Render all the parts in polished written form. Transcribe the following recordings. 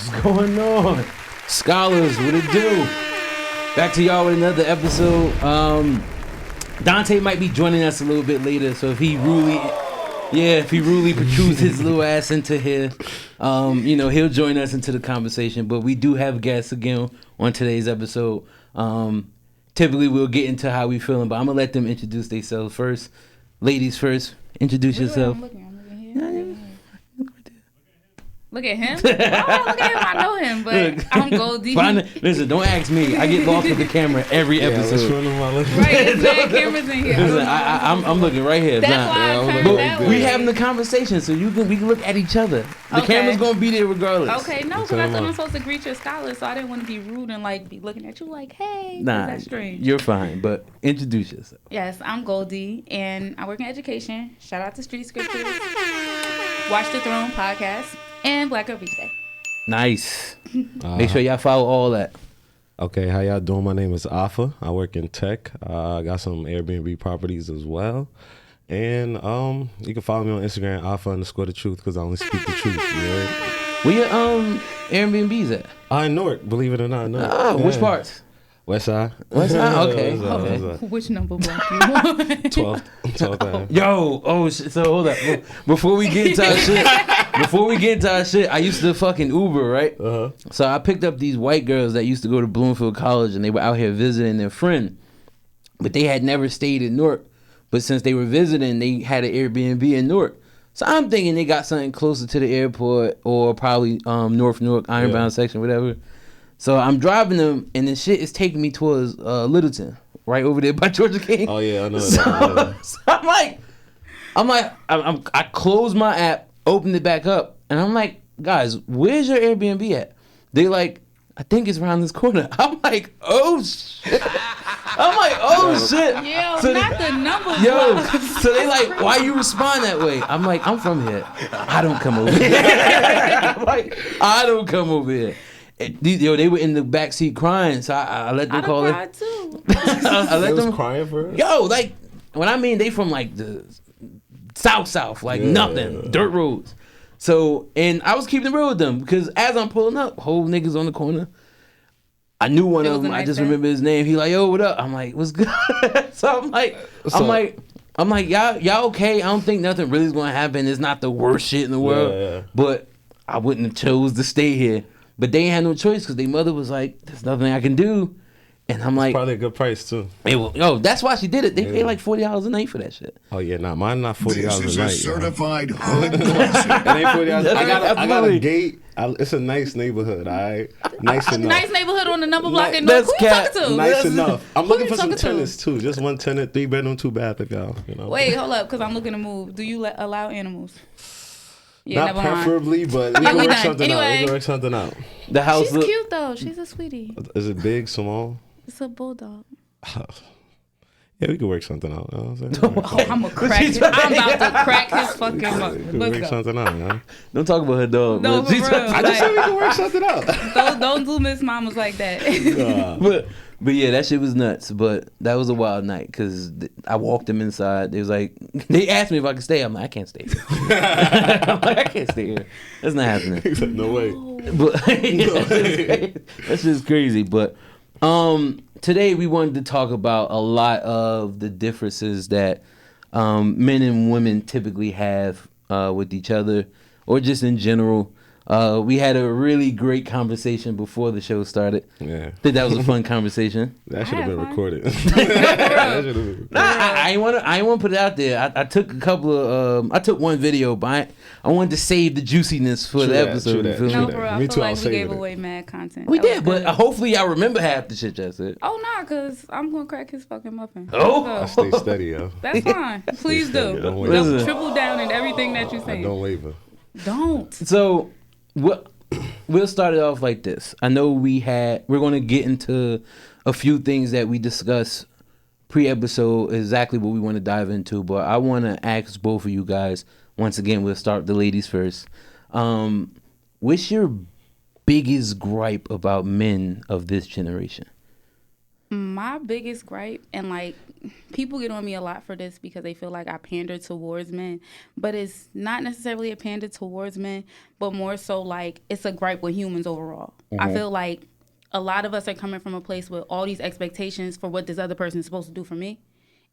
What's going on? Scholars, what it do? Back to y'all with another episode. Dante might be joining us a little bit later, so if he really protrudes his little ass into here, he'll join us into the conversation. But we do have guests again on today's episode. Typically, we'll get into how we feeling, but I'm gonna let them introduce themselves first. Ladies first, introduce yourself. Look at him. Look at him. I know him, but I'm Goldie. Listen, don't ask me. I get lost with the camera every episode. Right, there's mad cameras in here. Listen, I'm looking right here. That's why I turned that way. We having the conversation, so we can look at each other. The camera's gonna be there regardless. Okay, no, because I thought I'm supposed to greet your scholars, so I didn't want to be rude and like be looking at you like, hey. Nah, that's strange. You're fine, but introduce yourself. Yes, I'm Goldie, and I work in education. Shout out to Street Scriptures. Watch the Throne podcast. And Black Girl Beach Day. Nice. Make sure y'all follow all that. Okay, how y'all doing? My name is Afa. I work in tech. I got some Airbnb properties as well. And you can follow me on Instagram, Afa_the truth, because I only speak the truth. You know? Where your Airbnb's at? In Newark, believe it or not. Newark. Oh, yeah. Which parts? West Side. West Side? Okay. Which number block you want? 12th. Yo, so hold up. Before we get into our shit, I used to fucking Uber, right? Uh-huh. So I picked up these white girls that used to go to Bloomfield College, and they were out here visiting their friend. But they had never stayed in Newark. But since they were visiting, they had an Airbnb in Newark. So I'm thinking they got something closer to the airport or probably North Newark, Ironbound section, whatever. So I'm driving them, and the shit is taking me towards Littleton, right over there by Georgia King. Oh yeah, I know that. So I closed my app, opened it back up, and I'm like, guys, where's your Airbnb at? They like, I think it's around this corner. I'm like, oh shit. Shit. Yo, so not the number. So they like, why you respond that way? I'm like, I'm from here. I don't come over here. I'm like, I don't come over here. They were in the backseat crying, so I let them call it. I cried too. I let them crying for it? Yo, like, when I mean they from like the south, like nothing, dirt roads. So, and I was keeping it real with them because as I'm pulling up, whole niggas on the corner. I knew one of them. I just remember his name. He like, yo, what up? I'm like, what's good? So I'm like, y'all okay? I don't think nothing really is gonna happen. It's not the worst shit in the world, but I wouldn't have chose to stay here. But they ain't had no choice because their mother was like, there's nothing I can do. And I'm like... Probably a good price, too. That's why she did it. They pay like $40 a night for that shit. Oh, yeah. Nah, mine not $40 a night. This is a certified hood It ain't $40. I got a gate. It's a nice neighborhood, all right? Nice enough. Nice neighborhood on the number block in North. Who you talking to? Nice enough. I'm looking for some tenants, too. Just one tenant, 3-bedroom, 2-bath to go. You know? Wait, hold up, because I'm looking to move. Do you allow animals? Yeah, not preferably, but we can work something out. We can work something out. The house She's cute though. She's a sweetie. Is it big, small? It's a bulldog. Yeah, we can work something out. You know what I'm saying? I'm about to crack his fucking mouth. We can work something out, man. Don't talk about her dog. No, for real. I just said we can work something out. Don't do Miss Mamas like that. But yeah, that shit was nuts. But that was a wild night because I walked them inside. They was like, they asked me if I could stay. I'm like, I can't stay here. I'm like, I can't stay here. That's not happening. He said, no way. But that's just crazy. But today we wanted to talk about a lot of the differences that men and women typically have with each other or just in general. We had a really great conversation before the show started. Yeah. I think that was a fun conversation. That should have been recorded. I ain't want to put it out there. I took a couple of I took one video, but I wanted to save the juiciness for the episode. No, bro, I feel like we gave away mad content. We did, but hopefully y'all remember half the shit y'all said. Oh, nah, because I'm going to crack his fucking muffin. Oh. I stay steady, yo. That's fine. Please do. Don't triple down in everything that you're saying. Don't waver. Don't. So, we'll start it off like this. I know we're going to get into a few things that we discussed pre-episode, exactly what we want to dive into, but I want to ask both of you guys, once again, we'll start the ladies first. What's your biggest gripe about men of this generation? My My biggest gripe, and like people get on me a lot for this because they feel like I pander towards men, but it's not necessarily a pander towards men, but more so like it's a gripe with humans overall. I feel like a lot of us are coming from a place with all these expectations for what this other person is supposed to do for me,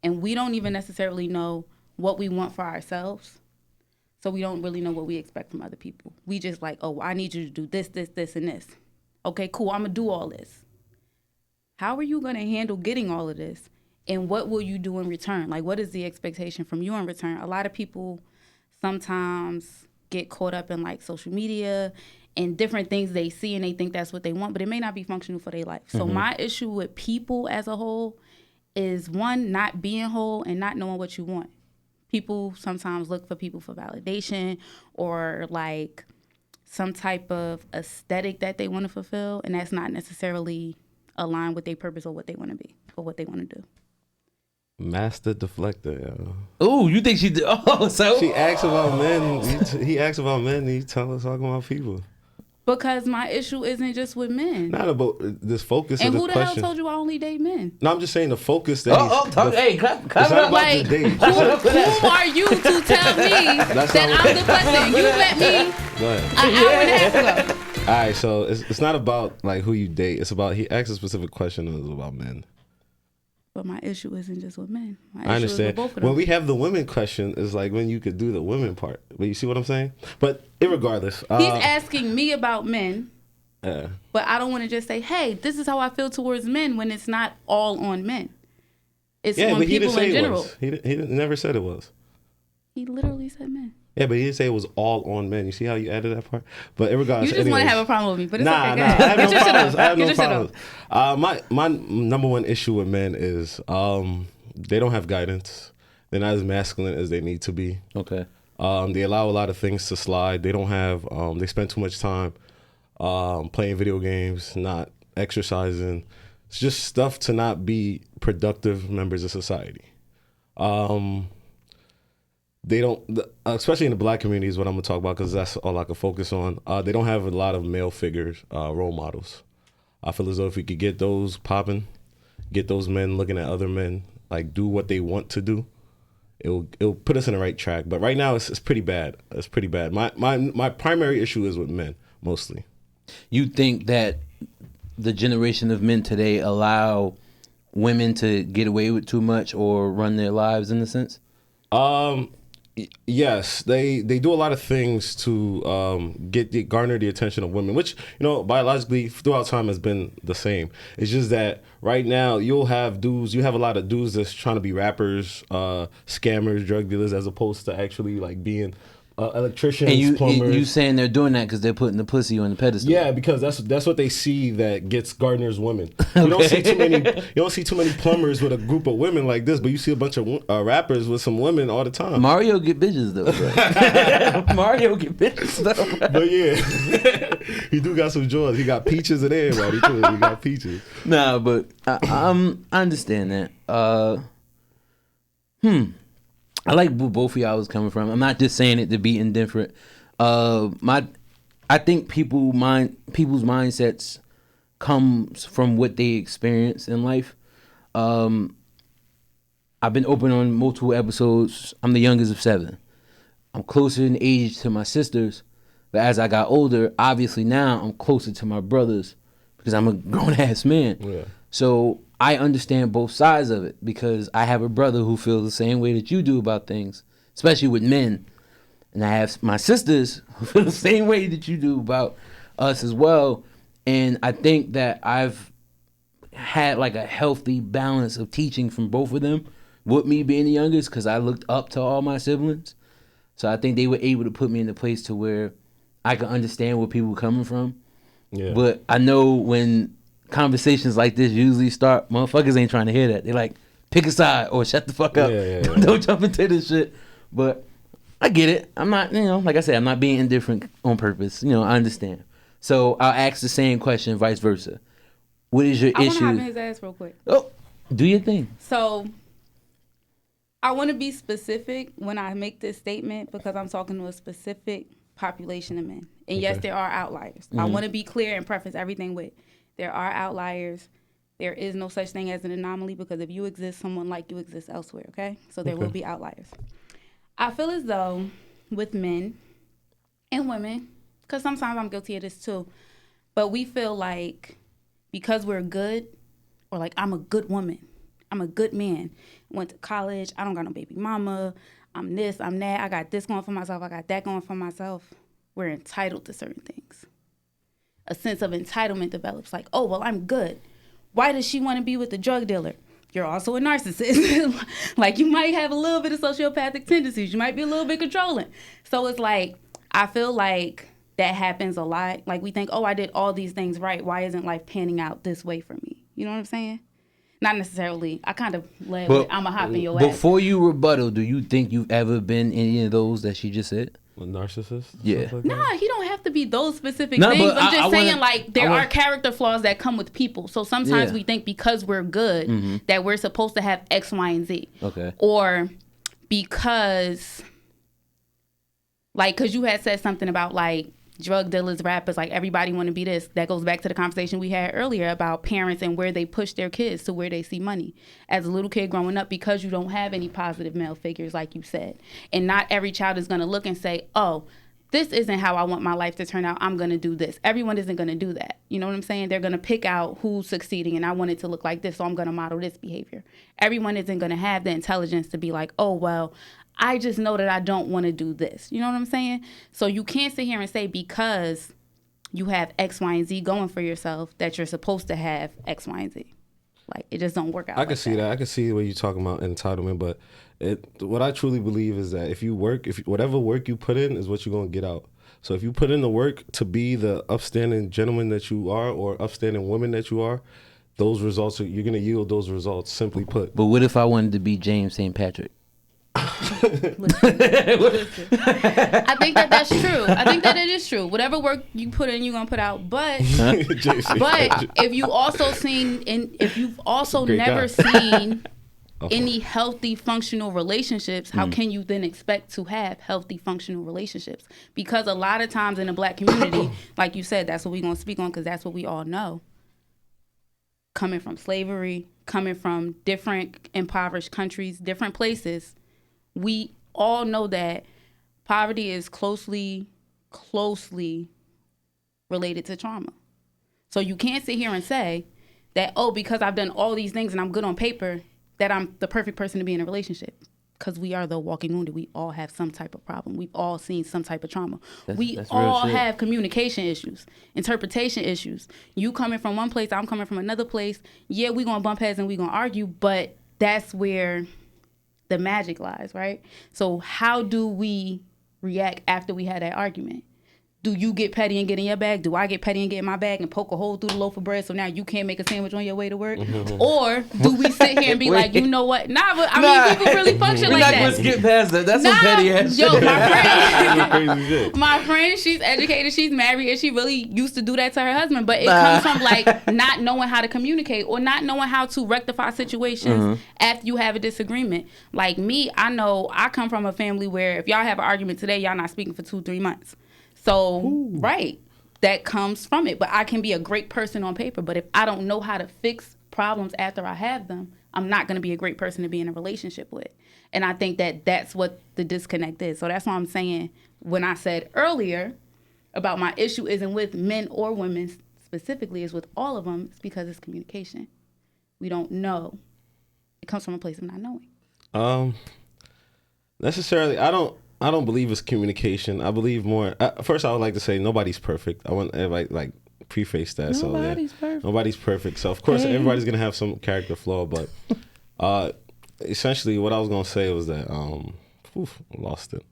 and we don't even necessarily know what we want for ourselves. So we don't really know what we expect from other people. We just like, oh, I need you to do this, this, this, and this. Okay, cool, I'm gonna do all this. How are you going to handle getting all of this? And what will you do in return? Like, what is the expectation from you in return? A lot of people sometimes get caught up in, like, social media and different things they see and they think that's what they want, but it may not be functional for their life. So my issue with people as a whole is, one, not being whole and not knowing what you want. People sometimes look for people for validation or, like, some type of aesthetic that they want to fulfill, and that's not necessarily align with their purpose or what they want to be or what they want to do. Master deflector, yo. Oh, you think she did? Oh, so She asks about men. He asks about men. And he talking about people. Because my issue isn't just with men. Not about this focus. And of who the the question. hell told you I only date men? No, I'm just saying the focus that. hey, clap It's not it up. about Like, the date. who are you to tell me that I'm deflecting? You met me Go ahead. an hour and a half ago. All right, so it's not about like who you date. It's about he asked a specific question and it was about men. But my issue isn't just with men. My I issue is understand. with both of them. When we have the women question, is like when you could do the women part. But you see what I'm saying? But irregardless, He's asking me about men, yeah. but I don't want to just say, hey, this is how I feel towards men when it's not all on men. It's Yeah, on but he didn't people say in it general. was. He never said it was. He literally said men. Yeah, but he didn't say it was all on men. You see how you added that part? But irregardless, You just want to have a problem with me, but it's nah, okay. Go I ahead. have Get no your shit problems. off. I have Get no your shit off. problems. My number one issue with men is they don't have guidance. They're not as masculine as they need to be. Okay. They allow a lot of things to slide. They don't have. They spend too much time playing video games, not exercising. It's just stuff to not be productive members of society. They don't, especially in the black community is what I'm gonna talk about because that's all I can focus on. They don't have a lot of male figures, role models. I feel as though if we could get those popping, get those men looking at other men, like do what they want to do, it'll put us in the right track. But right now it's pretty bad. It's pretty bad. My primary issue is with men mostly. You think that the generation of men today allow women to get away with too much or run their lives in a sense? Yes, they do a lot of things to garner the attention of women, which biologically throughout time has been the same. It's just that right now you have a lot of dudes that's trying to be rappers, scammers, drug dealers, as opposed to actually like being electricians, plumbers. You saying they're doing that because they're putting the pussy on the pedestal? Yeah, because that's what they see that garners women. You don't see too many. You don't see too many plumbers with a group of women like this, but you see a bunch of rappers with some women all the time. Mario get bitches though. Bro. Mario get bitches though. Bro. But yeah, he do got some joys. He got peaches and everybody too. He got peaches. Nah, but I understand that. I like where both of y'all was coming from. I'm not just saying it to be indifferent. I think people's mindsets comes from what they experience in life. I've been open on multiple episodes. I'm the youngest of 7. I'm closer in age to my sisters, but as I got older, obviously now I'm closer to my brothers because I'm a grown ass man. Yeah. So I understand both sides of it because I have a brother who feels the same way that you do about things, especially with men. And I have my sisters who feel the same way that you do about us as well. And I think that I've had like a healthy balance of teaching from both of them, with me being the youngest, because I looked up to all my siblings. So I think they were able to put me in a place to where I could understand where people were coming from. Yeah. But I know when conversations like this usually start, motherfuckers ain't trying to hear that. They like, pick a side or shut the fuck up. Yeah. Don't jump into this shit. But I get it. I'm not, like I said, I'm not being indifferent on purpose. I understand. So I'll ask the same question, vice versa. What is your I issue? want to hop in his ass real quick. Oh, do your thing. So I want to be specific when I make this statement because I'm talking to a specific population of men. And yes, there are outliers. I want to be clear and preface everything with there are outliers. There is no such thing as an anomaly because if you exist, someone like you exists elsewhere, okay? So there will be outliers. I feel as though with men and women, because sometimes I'm guilty of this too, but we feel like because we're good, or like I'm a good woman, I'm a good man, went to college, I don't got no baby mama, I'm this, I'm that, I got this going for myself, I got that going for myself. We're entitled to certain things. A sense of entitlement develops like, oh, well, I'm good. Why does she want to be with the drug dealer? You're also a narcissist. Like you might have a little bit of sociopathic tendencies. You might be a little bit controlling. So it's like, I feel like that happens a lot. Like we think, oh, I did all these things right. Why isn't life panning out this way for me? You know what I'm saying? Not necessarily. I kind of led with, I'm a hop in your ass. Before you rebuttal, do you think you've ever been any of those that she just said? A narcissist? Yeah. Like nah, he don't have to be those specific things. I'm just saying, like, there are character flaws that come with people. So sometimes we think because we're good that we're supposed to have X, Y, and Z. Okay. Or because, like, because you had said something about, like, drug dealers, rappers, like everybody want to be this. That goes back to the conversation we had earlier about parents and where they push their kids to where they see money. As a little kid growing up, because you don't have any positive male figures, like you said, and not every child is going to look and say, oh, this isn't how I want my life to turn out. I'm going to do this. Everyone isn't going to do that. You know what I'm saying? They're going to pick out who's succeeding, and I want it to look like this, so I'm going to model this behavior. Everyone isn't going to have the intelligence to be like, oh, well, I just know that I don't want to do this. You know what I'm saying? So you can't sit here and say because you have X, Y, and Z going for yourself that you're supposed to have X, Y, and Z. Like, it just don't work out. I can see that. I can see what you're talking about entitlement, but what I truly believe is that if you work, whatever work you put in is what you're going to get out. So if you put in the work to be the upstanding gentleman that you are or upstanding woman that you are, those results, you're going to yield those results, simply put. But what if I wanted to be James St. Patrick? Listen. I think that's true. I think that it is true. Whatever work you put in, you're gonna put out. But if you also if you've also never seen any healthy functional relationships, how can you then expect to have healthy functional relationships? Because a lot of times in the Black community, like you said, that's what we're gonna speak on because that's what we all know. Coming from slavery, coming from different impoverished countries, different places, we all know that poverty is closely related to trauma. So you can't sit here and say that, oh, because I've done all these things and I'm good on paper, that I'm the perfect person to be in a relationship. Because we are the walking wounded. We all have some type of problem. We've all seen some type of trauma. We all have communication issues, interpretation issues. You coming from one place, I'm coming from another place. Yeah, we gonna bump heads and we gonna argue, but that's where the magic lies, right? So how do we react after we had that argument? Do you get petty and get in your bag? Do I get petty and get in my bag and poke a hole through the loaf of bread so now you can't make a sandwich on your way to work? Or do we sit here and be like, you know what? Nah, but I mean, people really function like that. We're not going to skip past that. That's some petty ass shit. Yo, my friend, she's educated, she's married, and she really used to do that to her husband. But it comes from like not knowing how to communicate or not knowing how to rectify situations after you have a disagreement. Like me, I know I come from a family where if y'all have an argument today, y'all not speaking for 2-3 months. So, right, that comes from it. But I can be a great person on paper. But if I don't know how to fix problems after I have them, I'm not going to be a great person to be in a relationship with. And I think that that's what the disconnect is. So that's why I'm saying when I said earlier about my issue isn't with men or women specifically, is with all of them, it's because it's communication. We don't know. It comes from a place of not knowing. Necessarily, I don't believe it's communication. I believe more. First, I would like to say nobody's perfect. I want everybody like preface that. Nobody's perfect. Nobody's perfect. So of course, everybody's gonna have some character flaw. But essentially, what I was gonna say was that I lost it.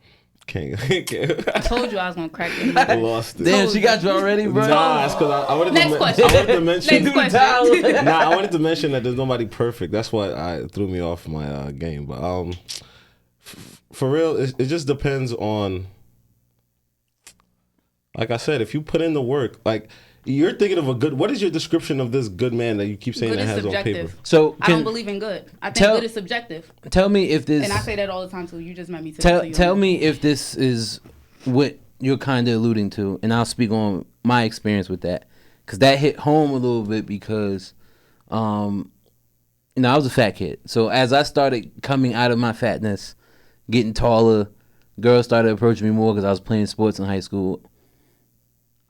Can't. I told you I was gonna crack it. I lost it. Damn, she got you already, bro. Nah, it's because I wanted Next to. question. I wanted to mention. Next question. Nah, I wanted to mention that there's nobody perfect. That's what threw me off my game. But for real, it just depends on, like I said, if you put in the work, like you're thinking of a good, what is your description of this good man that you keep saying Good that is has subjective. on paper? So I don't believe in good. I think good is subjective. Tell me if this, and I say that all the time too. You just met me today. Tell me if this is what you're kind of alluding to, and I'll speak on my experience with that, because that hit home a little bit because I was a fat kid. So as I started coming out of my fatness, getting taller, girls started approaching me more because I was playing sports in high school.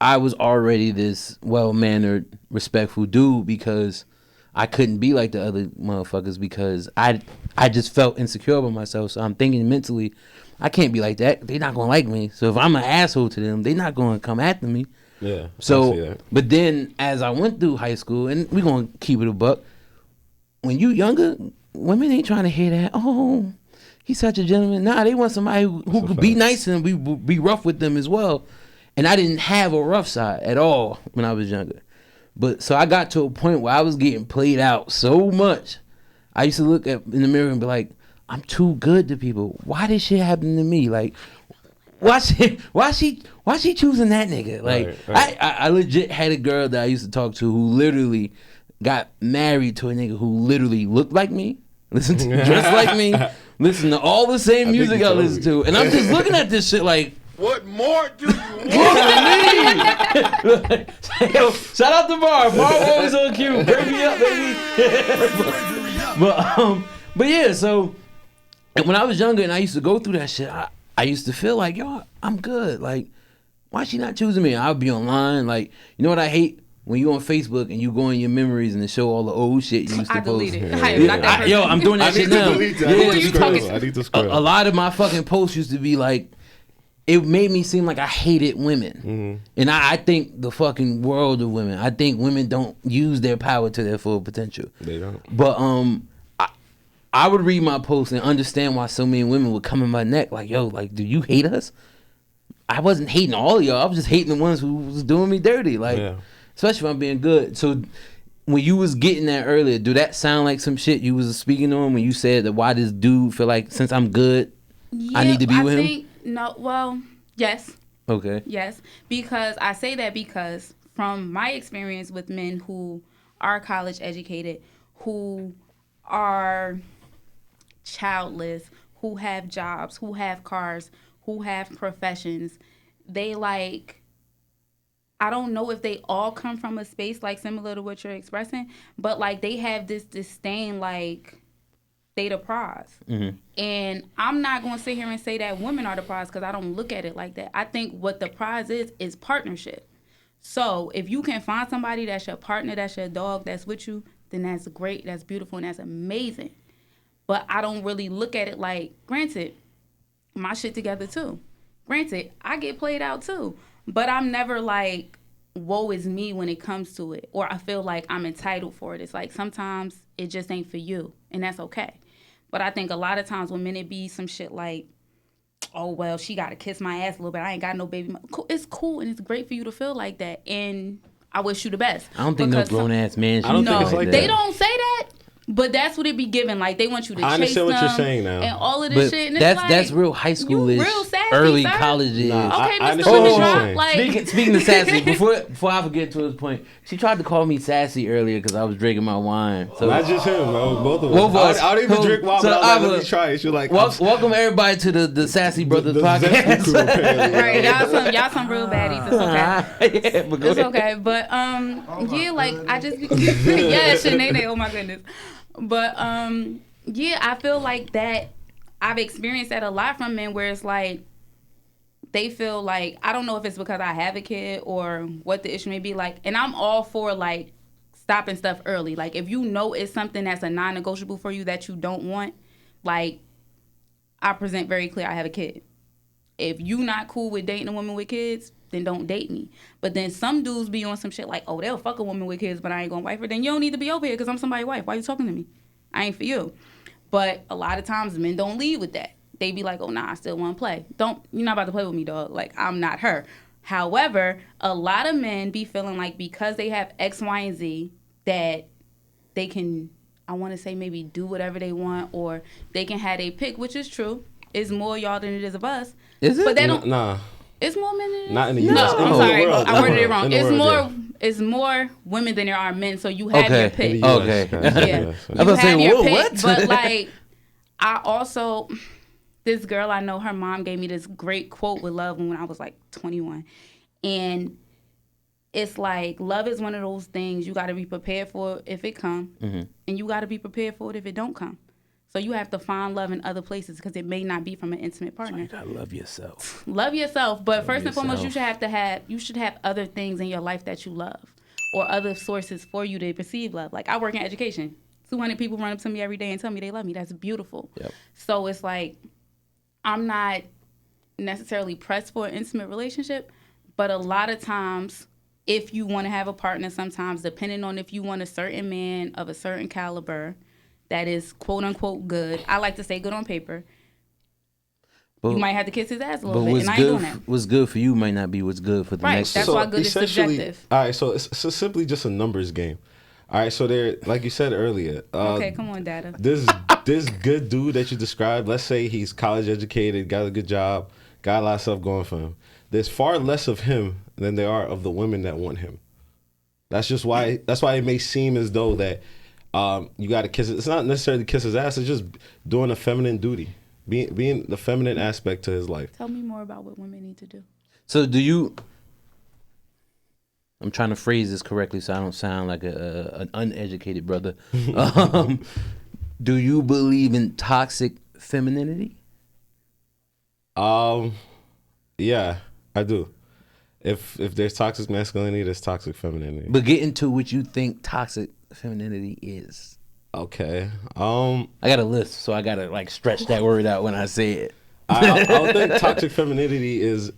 I was already this well-mannered, respectful dude because I couldn't be like the other motherfuckers because I just felt insecure about myself. So I'm thinking mentally, I can't be like that. They're not going to like me. So if I'm an asshole to them, they're not going to come after me. Yeah. So, but then as I went through high school, and we're going to keep it a buck, when you younger, women ain't trying to hear that. Oh, he's such a gentleman. Nah, they want somebody who could be nice and be rough with them as well. And I didn't have a rough side at all when I was younger. But so I got to a point where I was getting played out so much. I used to look in the mirror and be like, I'm too good to people. Why this shit happen to me? Like, why she choosing that nigga? Like, right. I legit had a girl that I used to talk to who literally got married to a nigga who literally looked like me, dressed like me, listened to all the same music I listen to. And I'm just looking at this shit like, what more do you want from me? Yo, shout out to Bar. Bar always on cue. Break me up, baby. But yeah, so when I was younger and I used to go through that shit, I used to feel like, yo, I'm good. Like, why she not choosing me? I would be online. Like, you know what I hate? When you on Facebook and you go in your memories and it show all the old shit you used to post. Delete it. Yo, I'm doing that shit now. I need to scroll. A lot of my fucking posts used to be like, it made me seem like I hated women. Mm-hmm. And I think the fucking world of women. I think women don't use their power to their full potential. They don't. But I would read my posts and understand why so many women would come in my neck like, yo, like, do you hate us? I wasn't hating all of y'all. I was just hating the ones who was doing me dirty. Like, especially if I'm being good. So when you was getting that earlier, do that sound like some shit you was speaking on when you said that why this dude feel like since I'm good, I need to be with him? No, well, yes. Okay. Yes, because I say that because from my experience with men who are college educated, who are childless, who have jobs, who have cars, who have professions, they like, I don't know if they all come from a space like similar to what you're expressing, but like they have this disdain like they the prize. Mm-hmm. And I'm not going to sit here and say that women are the prize because I don't look at it like that. I think what the prize is partnership. So if you can find somebody that's your partner, that's your dog, that's with you, then that's great, that's beautiful, and that's amazing. But I don't really look at it like, granted, my shit together too. Granted, I get played out too. But I'm never like, woe is me when it comes to it. Or I feel like I'm entitled for it. It's like sometimes it just ain't for you. And that's okay. But I think a lot of times when men it be some shit like, oh, well, she got to kiss my ass a little bit. I ain't got no baby. It's cool and it's great for you to feel like that. And I wish you the best. I don't think no grown-ass man should I don't think it's like that. They don't say that. But that's what it be given. Like, they want you to chase them. I understand what you're saying now. And all of this shit. And that's real high schoolish, real sassy, early college-ish. Okay, Mr. Women Drop. Like, speaking of sassy, before I forget to this point, she tried to call me sassy earlier because I was drinking my wine. So not just him, bro. Both of us. I don't even drink wine, but I was like, let me try it. She was like, welcome everybody to the Sassy Brothers podcast. Right, y'all some real baddies. It's okay. Yeah, but it's okay. But yeah, like I just yeah, Sinead. Oh my goodness. But yeah, I feel like that I've experienced that a lot from men where it's like they feel like, I don't know if it's because I have a kid or what the issue may be like, and I'm all for like stopping stuff early. Like if you know it's something that's a non-negotiable for you that you don't want, like I present very clear I have a kid. If you not cool with dating a woman with kids, then don't date me. But then some dudes be on some shit like, oh, they'll fuck a woman with kids, but I ain't gonna wife her. Then you don't need to be over here because I'm somebody's wife. Why you talking to me? I ain't for you. But a lot of times men don't lead with that. They be like, oh, nah, I still want to play. You're not about to play with me, dog. Like, I'm not her. However, a lot of men be feeling like because they have X, Y, and Z that they can, I want to say maybe do whatever they want or they can have a pick, which is true. It's more y'all than it is of us. Is it? But they don't. Nah. It's more men than it is. Not in the U.S. No, I'm sorry. I worded it wrong. It's more women than there are men, so you have your pick. Okay. Yeah. I was saying, whoa, what? But like, I also, this girl I know, her mom gave me this great quote with love when I was like 21. And it's like love is one of those things you got to be prepared for if it come, and you got to be prepared for it if it don't come. So you have to find love in other places because it may not be from an intimate partner. So you gotta love yourself. Love yourself, but first and foremost, you should have other things in your life that you love, or other sources for you to perceive love. Like, I work in education. 200 people run up to me every day and tell me they love me. That's beautiful. Yep. So it's like, I'm not necessarily pressed for an intimate relationship, but a lot of times, if you want to have a partner, sometimes depending on if you want a certain man of a certain caliber that is quote unquote good. I like to say good on paper. But, you might have to kiss his ass a little bit, and I ain't doing that. What's good for you might not be what's good for the next person. That's why good is subjective. All right, so it's simply just a numbers game. All right, so there, like you said earlier. Okay, come on, Dada. This good dude that you described, let's say he's college educated, got a good job, got a lot of stuff going for him. There's far less of him than there are of the women that want him. That's why it may seem as though that you got to kiss it. It's not necessarily kiss his ass. It's just doing a feminine duty, being the feminine aspect to his life. Tell me more about what women need to do. So do you? I'm trying to phrase this correctly so I don't sound like an uneducated brother. Do you believe in toxic femininity? Yeah, I do. If there's toxic masculinity, there's toxic femininity. But get into what you think toxic femininity is. Okay. I got a list, so I gotta like stretch that word out when I say it. I think toxic femininity is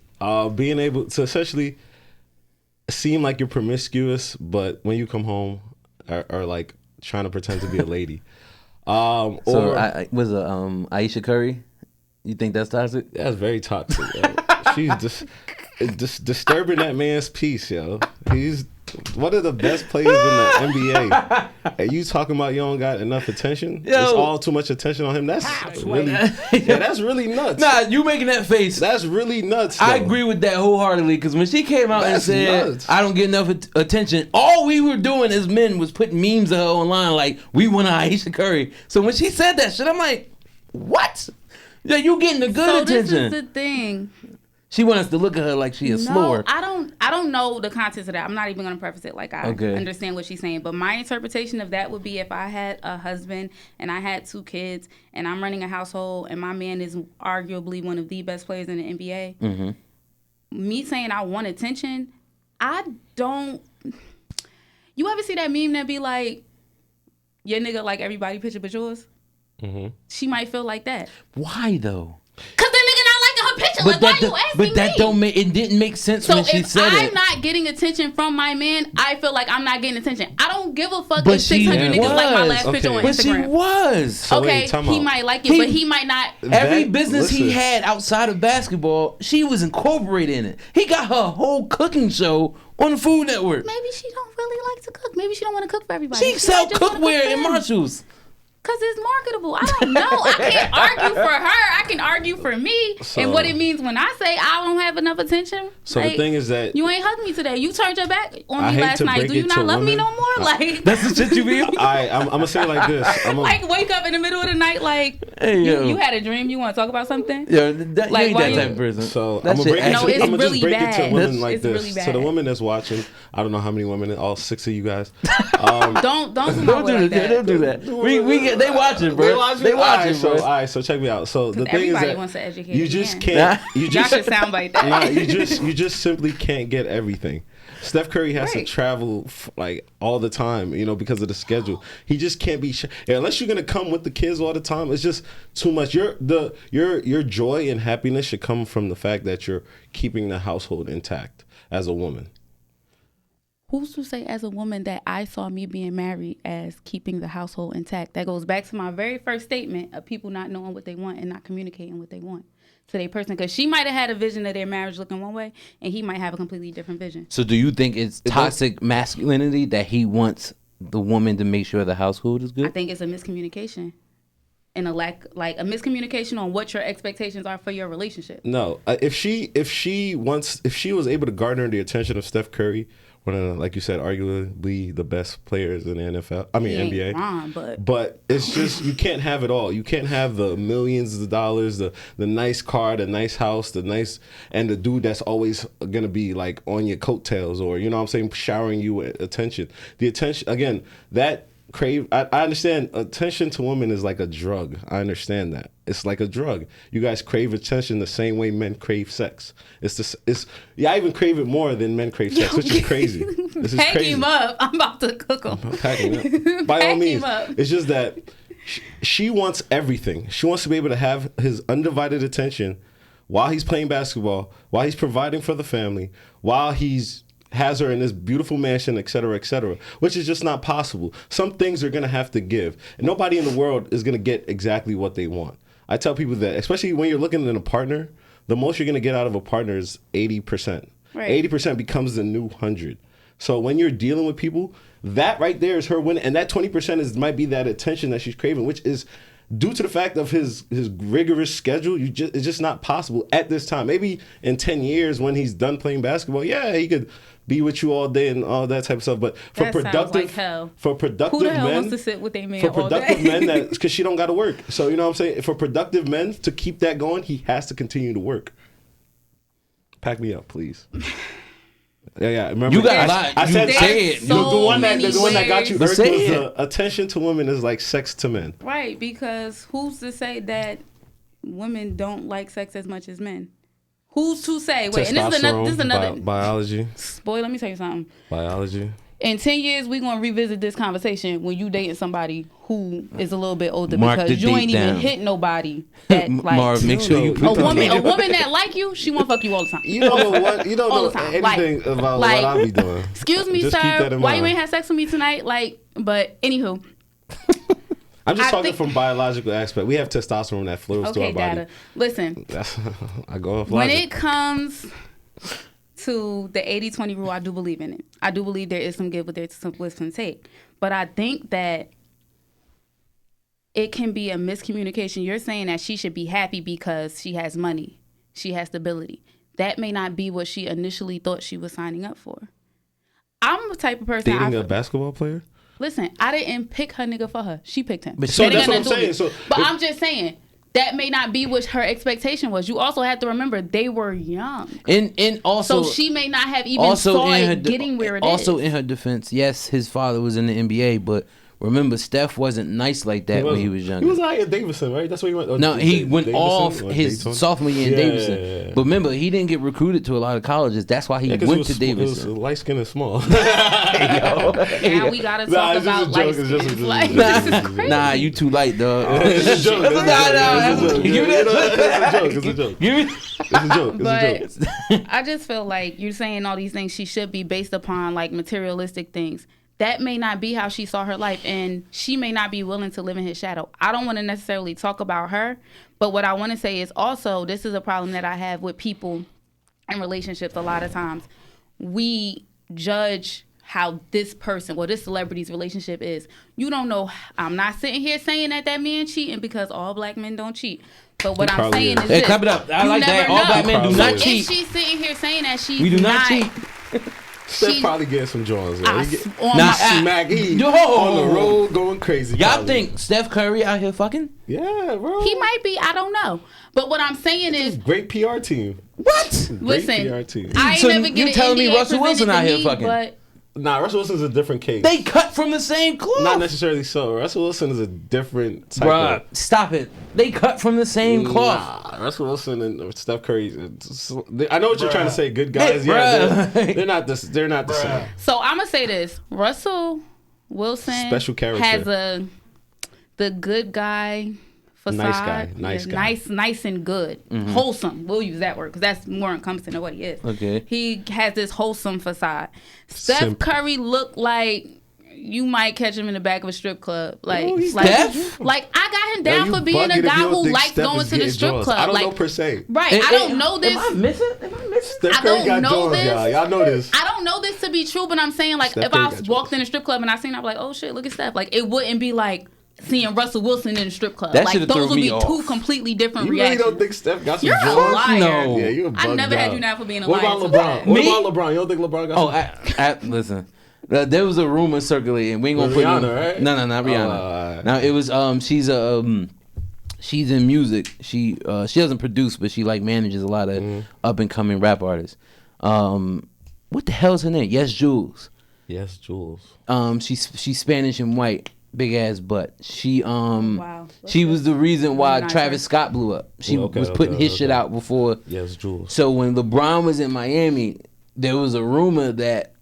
being able to essentially seem like you're promiscuous, but when you come home are like trying to pretend to be a lady. So was Aisha Curry? You think that's toxic? That's very toxic. She's just disturbing that man's peace, yo. He's one of the best players in the NBA. And you talking about you don't got enough attention? Yo. It's all too much attention on him. That's really nuts. Nah, you making that face. That's really nuts, though. I agree with that wholeheartedly, because when she came out and said, nuts. I don't get enough attention, all we were doing as men was putting memes of her online like, we want Aisha Curry. So when she said that shit, I'm like, what? Yeah, you getting the good attention. So this is the thing. She wants us to look at her like she is slower. I don't know the context of that. I'm not even going to preface it like I understand what she's saying. But my interpretation of that would be if I had a husband and I had 2 kids and I'm running a household and my man is arguably one of the best players in the NBA. Mm-hmm. Me saying I want attention, I don't. You ever see that meme that be like, your nigga like everybody picture but yours? Mm-hmm. She might feel like that. Why though? Because the nigga not liking her picture. Like, why you asking me? But that don't make it didn't make sense when she said it. So if I'm not getting attention from my man, I feel like I'm not getting attention. I don't give a fuck if 600 niggas like my last picture on Instagram. But she was. So okay, he might like it, but he might not. Every business he had outside of basketball, she was incorporated in it. He got her whole cooking show on the Food Network. Maybe she don't really like to cook. Maybe she don't want to cook for everybody. She sell cookware in Marshalls. Because it's marketable. I don't know. I can't argue for her. I can argue for me. And what it means when I say I don't have enough attention. So like, the thing is that you ain't hugged me today. You turned your back on me last night. Do you not love me no more? Like that's the shit you be on? I'm going to say it like this. Like wake up in the middle of the night like, hey, you had a dream. You want to talk about something? Yeah, like, you ain't that type of person. So I'm going to just break it to women like this. Really bad. So the women that's watching, I don't know how many women, all 6 of you guys. Don't do that. Don't do that. They watching, bro. They watching, bro. All right, so check me out. So the thing is that wants to educate you just can't. You just y'all should sound like that. Nah, you just simply can't get everything. Steph Curry has to travel like all the time, because of the schedule. He just can't be unless you're gonna come with the kids all the time. It's just too much. Your joy and happiness should come from the fact that you're keeping the household intact as a woman. Who's to say as a woman that I saw me being married as keeping the household intact? That goes back to my very first statement of people not knowing what they want and not communicating what they want to their person. Because she might have had a vision of their marriage looking one way and he might have a completely different vision. So do you think it's toxic masculinity that he wants the woman to make sure the household is good? I think it's a miscommunication. And a miscommunication on what your expectations are for your relationship. No, if she was able to garner the attention of Steph Curry one of the, like you said, arguably the best players in the NFL. I mean He ain't NBA. wrong, But it's just you can't have it all. You can't have the millions of dollars, the nice car, the nice house, and the dude that's always gonna be like on your coattails, or you know what I'm saying, showering you with attention. The attention again, that crave. I understand attention to women is like a drug. I understand that. It's like a drug. You guys crave attention the same way men crave sex. I even crave it more than men crave sex, which is crazy. This is Pack crazy. him up. I'm about to cook him. Packing up. By all Pack means. him up. It's just that she wants everything. She wants to be able to have his undivided attention while he's playing basketball, while he's providing for the family, while he's has her in this beautiful mansion, et cetera, which is just not possible. Some things are going to have to give. And nobody in the world is going to get exactly what they want. I tell people that, especially when you're looking at a partner, the most you're going to get out of a partner is 80%. Right. 80% becomes the new 100. So when you're dealing with people, that right there is her winning. And that 20% might be that attention that she's craving, which is due to the fact of his rigorous schedule. It's just not possible at this time. Maybe in 10 years when he's done playing basketball, yeah, he could be with you all day and all that type of stuff. But for That productive, sounds like hell. for productive Who the hell men, wants to sit with a man for all productive day? men, that because she don't got to work. So you know what I'm saying. For productive men to keep that going, he has to continue to work. Pack me up, please. Yeah. Remember, You got a lot. I said You say it. the one that got you But irked was say it. attention to women is like sex to men. Right, because who's to say that women don't like sex as much as men? Who's to say? Wait, and this is another biology. boy, let me tell you something. Biology. In 10 years, we're going to revisit this conversation when you dating somebody who is a little bit older, Mark the because you ain't date even down. hit nobody that like Marv, make sure you a put woman that like you, she want to fuck you all the time. You don't know what. You don't All know the time. anything about like, what I be doing. Excuse me, Just keep that sir. in Why you mind. ain't have sex with me tonight? Like, but anywho. I'm just I talking think- from biological aspect. We have testosterone that flows to Okay, our body. Dada. Listen, I go off when logic. it comes to the 80-20 rule, I do believe in it. I do believe there is some give, but there's some take. But I think that it can be a miscommunication. You're saying that she should be happy because she has money, she has stability. That may not be what she initially thought she was signing up for. I'm the type of person. Dating a basketball player? Listen, I didn't pick her nigga for her. She picked him. But So That ain't that's what got I'm nothing to do saying. with me. So But if- I'm just saying that may not be what her expectation was. You also have to remember they were young. And also, So she may not have even saw it getting where it is. Also, in her defense, yes, his father was in the NBA, but remember, Steph wasn't nice like that when he was younger. He was out at Davidson, right? That's where he went. No, he went Davidson off or his Daytona? sophomore year in Yeah, Davidson. yeah. But remember, he didn't get recruited to a lot of colleges. That's why he Yeah, 'cause went to He was Davidson. light skinned and small. Now we gotta talk it's just about a joke. light It's just a skins. joke. Like, It's this just is a joke. crazy. Nah, you too light, dog. It's a joke. It's a joke. Give me that. It's a joke. Give me- It's a joke. It's a joke. But I just feel like you're saying all these things she should be based upon like materialistic things. That may not be how she saw her life, and she may not be willing to live in his shadow. I don't want to necessarily talk about her, but what I want to say is also this is a problem that I have with people in relationships. A lot of times we judge how this person or this celebrity's relationship is. You don't know. I'm not sitting here saying that man cheating because all black men don't cheat. But what I'm probably saying is. is Hey, this. clap it up. I You like that. never All know. black men do Probably not is. If cheat. she's sitting here saying that she's We do not cheat. Steph She- probably getting some joints. I He s- get- on Nah, my- Smack E Yo. on the road going crazy. Y'all probably. think Steph Curry out here fucking? Yeah, bro. He might be. I don't know. But what I'm saying is, Great PR team. What? Great listen, PR team. I ain't So never you get an telling me NDA Russell Wilson presented out to here me, fucking? But Nah, Russell Wilson's a different case. They cut from the same cloth. Not necessarily so. Russell Wilson is a different type Bruh, of... stop it. They cut from the same cloth. Nah, Russell Wilson and Steph Curry. I know what you're trying to say. Good guys, Hey, yeah. bruh. They're not this. They're not the same. so I'm gonna say this: Russell Wilson Special character. has the good guy facade. Nice guy. Nice and good, wholesome. We'll use that word because that's more encompassing of what he is. Okay. He has this wholesome facade. Steph Simp. Curry looked like you might catch him in the back of a strip club. Like, Oh, he's Steph? like I got him Now, down you for being bugging a if guy you don't who think likes Steph going is to the getting strip draws. club. I don't like, know per se. right? I don't know this. Am I missing? Steph I Curry don't got know draws, this. y'all. Y'all know this. I don't know this to be true, but I'm saying like Steph if Curry I got walked draws. in a strip club and I seen, I'd be like, oh shit, look at Steph. Like it wouldn't be like seeing Russell Wilson in a strip club. That Like should've those threw would me be off. two completely different You really reactions. don't think Steph got some You're a jaws? liar. No. Yeah, you're I bugged never had out. you now for being a What liar. about LeBron? What Me? about LeBron? You don't think LeBron got some? Oh, listen. There was a rumor circulating. We ain't gonna With put Rihanna, right? No, not Rihanna. alright. No, it was she's in music. She doesn't produce, but she like manages a lot of up and coming rap artists. What the hell's her name? Yes, Jules. Yes, Jules. She's Spanish and white, big ass butt. She Wow. she was the reason why Nice, Travis right? Scott blew up. She Okay, was putting his shit okay. out before. Yes, Jules. So when LeBron was in Miami, there was a rumor that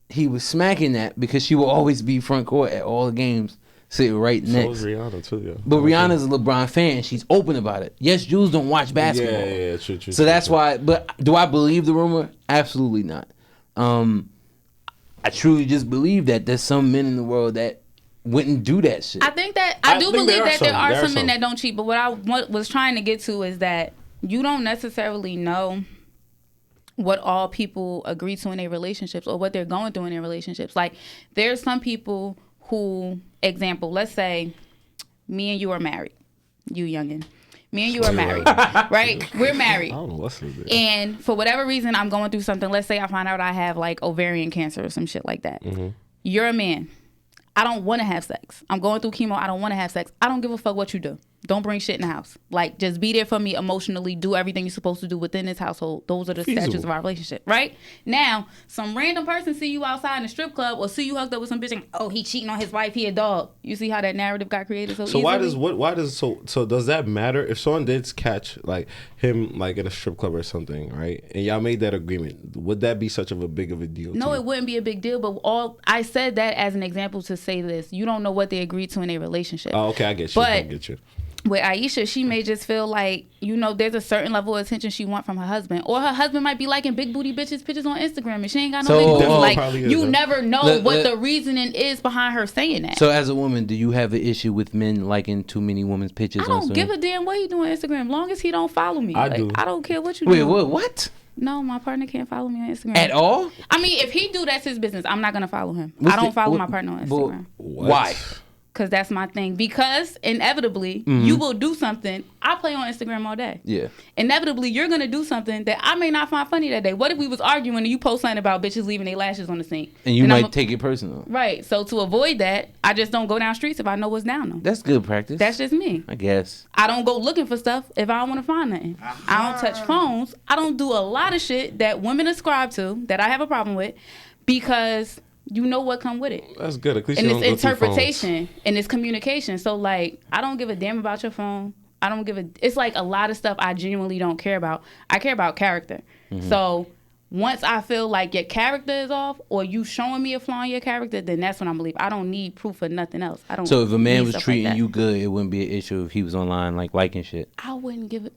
he was smacking that because she will always be front court at all the games, sitting right So next. was Rihanna too, yeah. But Rihanna's a LeBron fan. She's open about it. Yes, Jules don't watch basketball. Yeah, true. So that's why. But do I believe the rumor? Absolutely not. I truly just believe that there's some men in the world that wouldn't do that shit. I think that I do believe that there are some men some. that don't cheat. But what I was trying to get to is that you don't necessarily know what all people agree to in their relationships or what they're going through in their relationships. Like there's some people who, example, let's say me and you are married, you youngin'. Me and you are married, right? We're married. I don't know what's this. And for whatever reason, I'm going through something. Let's say I find out I have like ovarian cancer or some shit like that. Mm-hmm. You're a man. I don't want to have sex. I'm going through chemo. I don't want to have sex. I don't give a fuck what you do. Don't bring shit in the house. Like, just be there for me emotionally. Do everything you're supposed to do within this household. Those are the statutes of our relationship, right? Now, some random person see you outside in a strip club or see you hooked up with some bitch and, oh, he cheating on his wife. He a dog. You see how that narrative got created so easily? So does that matter if someone did catch like him like in a strip club or something, right? And y'all made that agreement, would that be such of a big of a deal? No, to it wouldn't be a big deal. But I said that as an example to say this. You don't know what they agreed to in a relationship. Oh, okay, I get you. I get you. With Aisha, she may just feel like, there's a certain level of attention she wants from her husband. Or her husband might be liking big booty bitches pictures on Instagram and she ain't got no big booty. Like, you never know what the reasoning is behind her saying that. So as a woman, do you have an issue with men liking too many women's pictures on Instagram? I don't give a damn what he doing on Instagram. Long as he don't follow me. I do. I don't care what you do. Wait, what? No, my partner can't follow me on Instagram. At all? I mean, if he do, that's his business. I'm not going to follow him. I don't follow my partner on Instagram. Why? Because that's my thing. Because inevitably, you will do something. I play on Instagram all day. Yeah. Inevitably, you're going to do something that I may not find funny that day. What if we was arguing and you post something about bitches leaving their lashes on the sink? And you might take it personal. Right. So to avoid that, I just don't go down streets if I know what's down them. That's good practice. That's just me. I guess. I don't go looking for stuff if I don't want to find nothing. I don't touch phones. I don't do a lot of shit that women ascribe to that I have a problem with because you know what come with it. That's good. At least And you it's don't go through interpretation and it's communication. So like, I don't give a damn about your phone. It's like a lot of stuff I genuinely don't care about. I care about character. Mm-hmm. So once I feel like your character is off or you showing me a flaw in your character, then that's when I believe. I don't need proof of nothing else. So if a man was treating you good, it wouldn't be an issue if he was online like liking shit. I wouldn't give it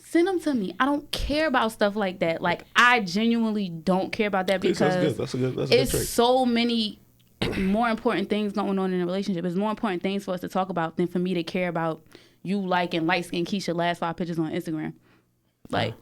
send them to me. I don't care about stuff like that. Like I genuinely don't care about that because that's a good it's trait. so many more important things going on in a relationship. It's more important things for us to talk about than for me to care about you liking light-skinned Keisha last 5 pictures on Instagram. Like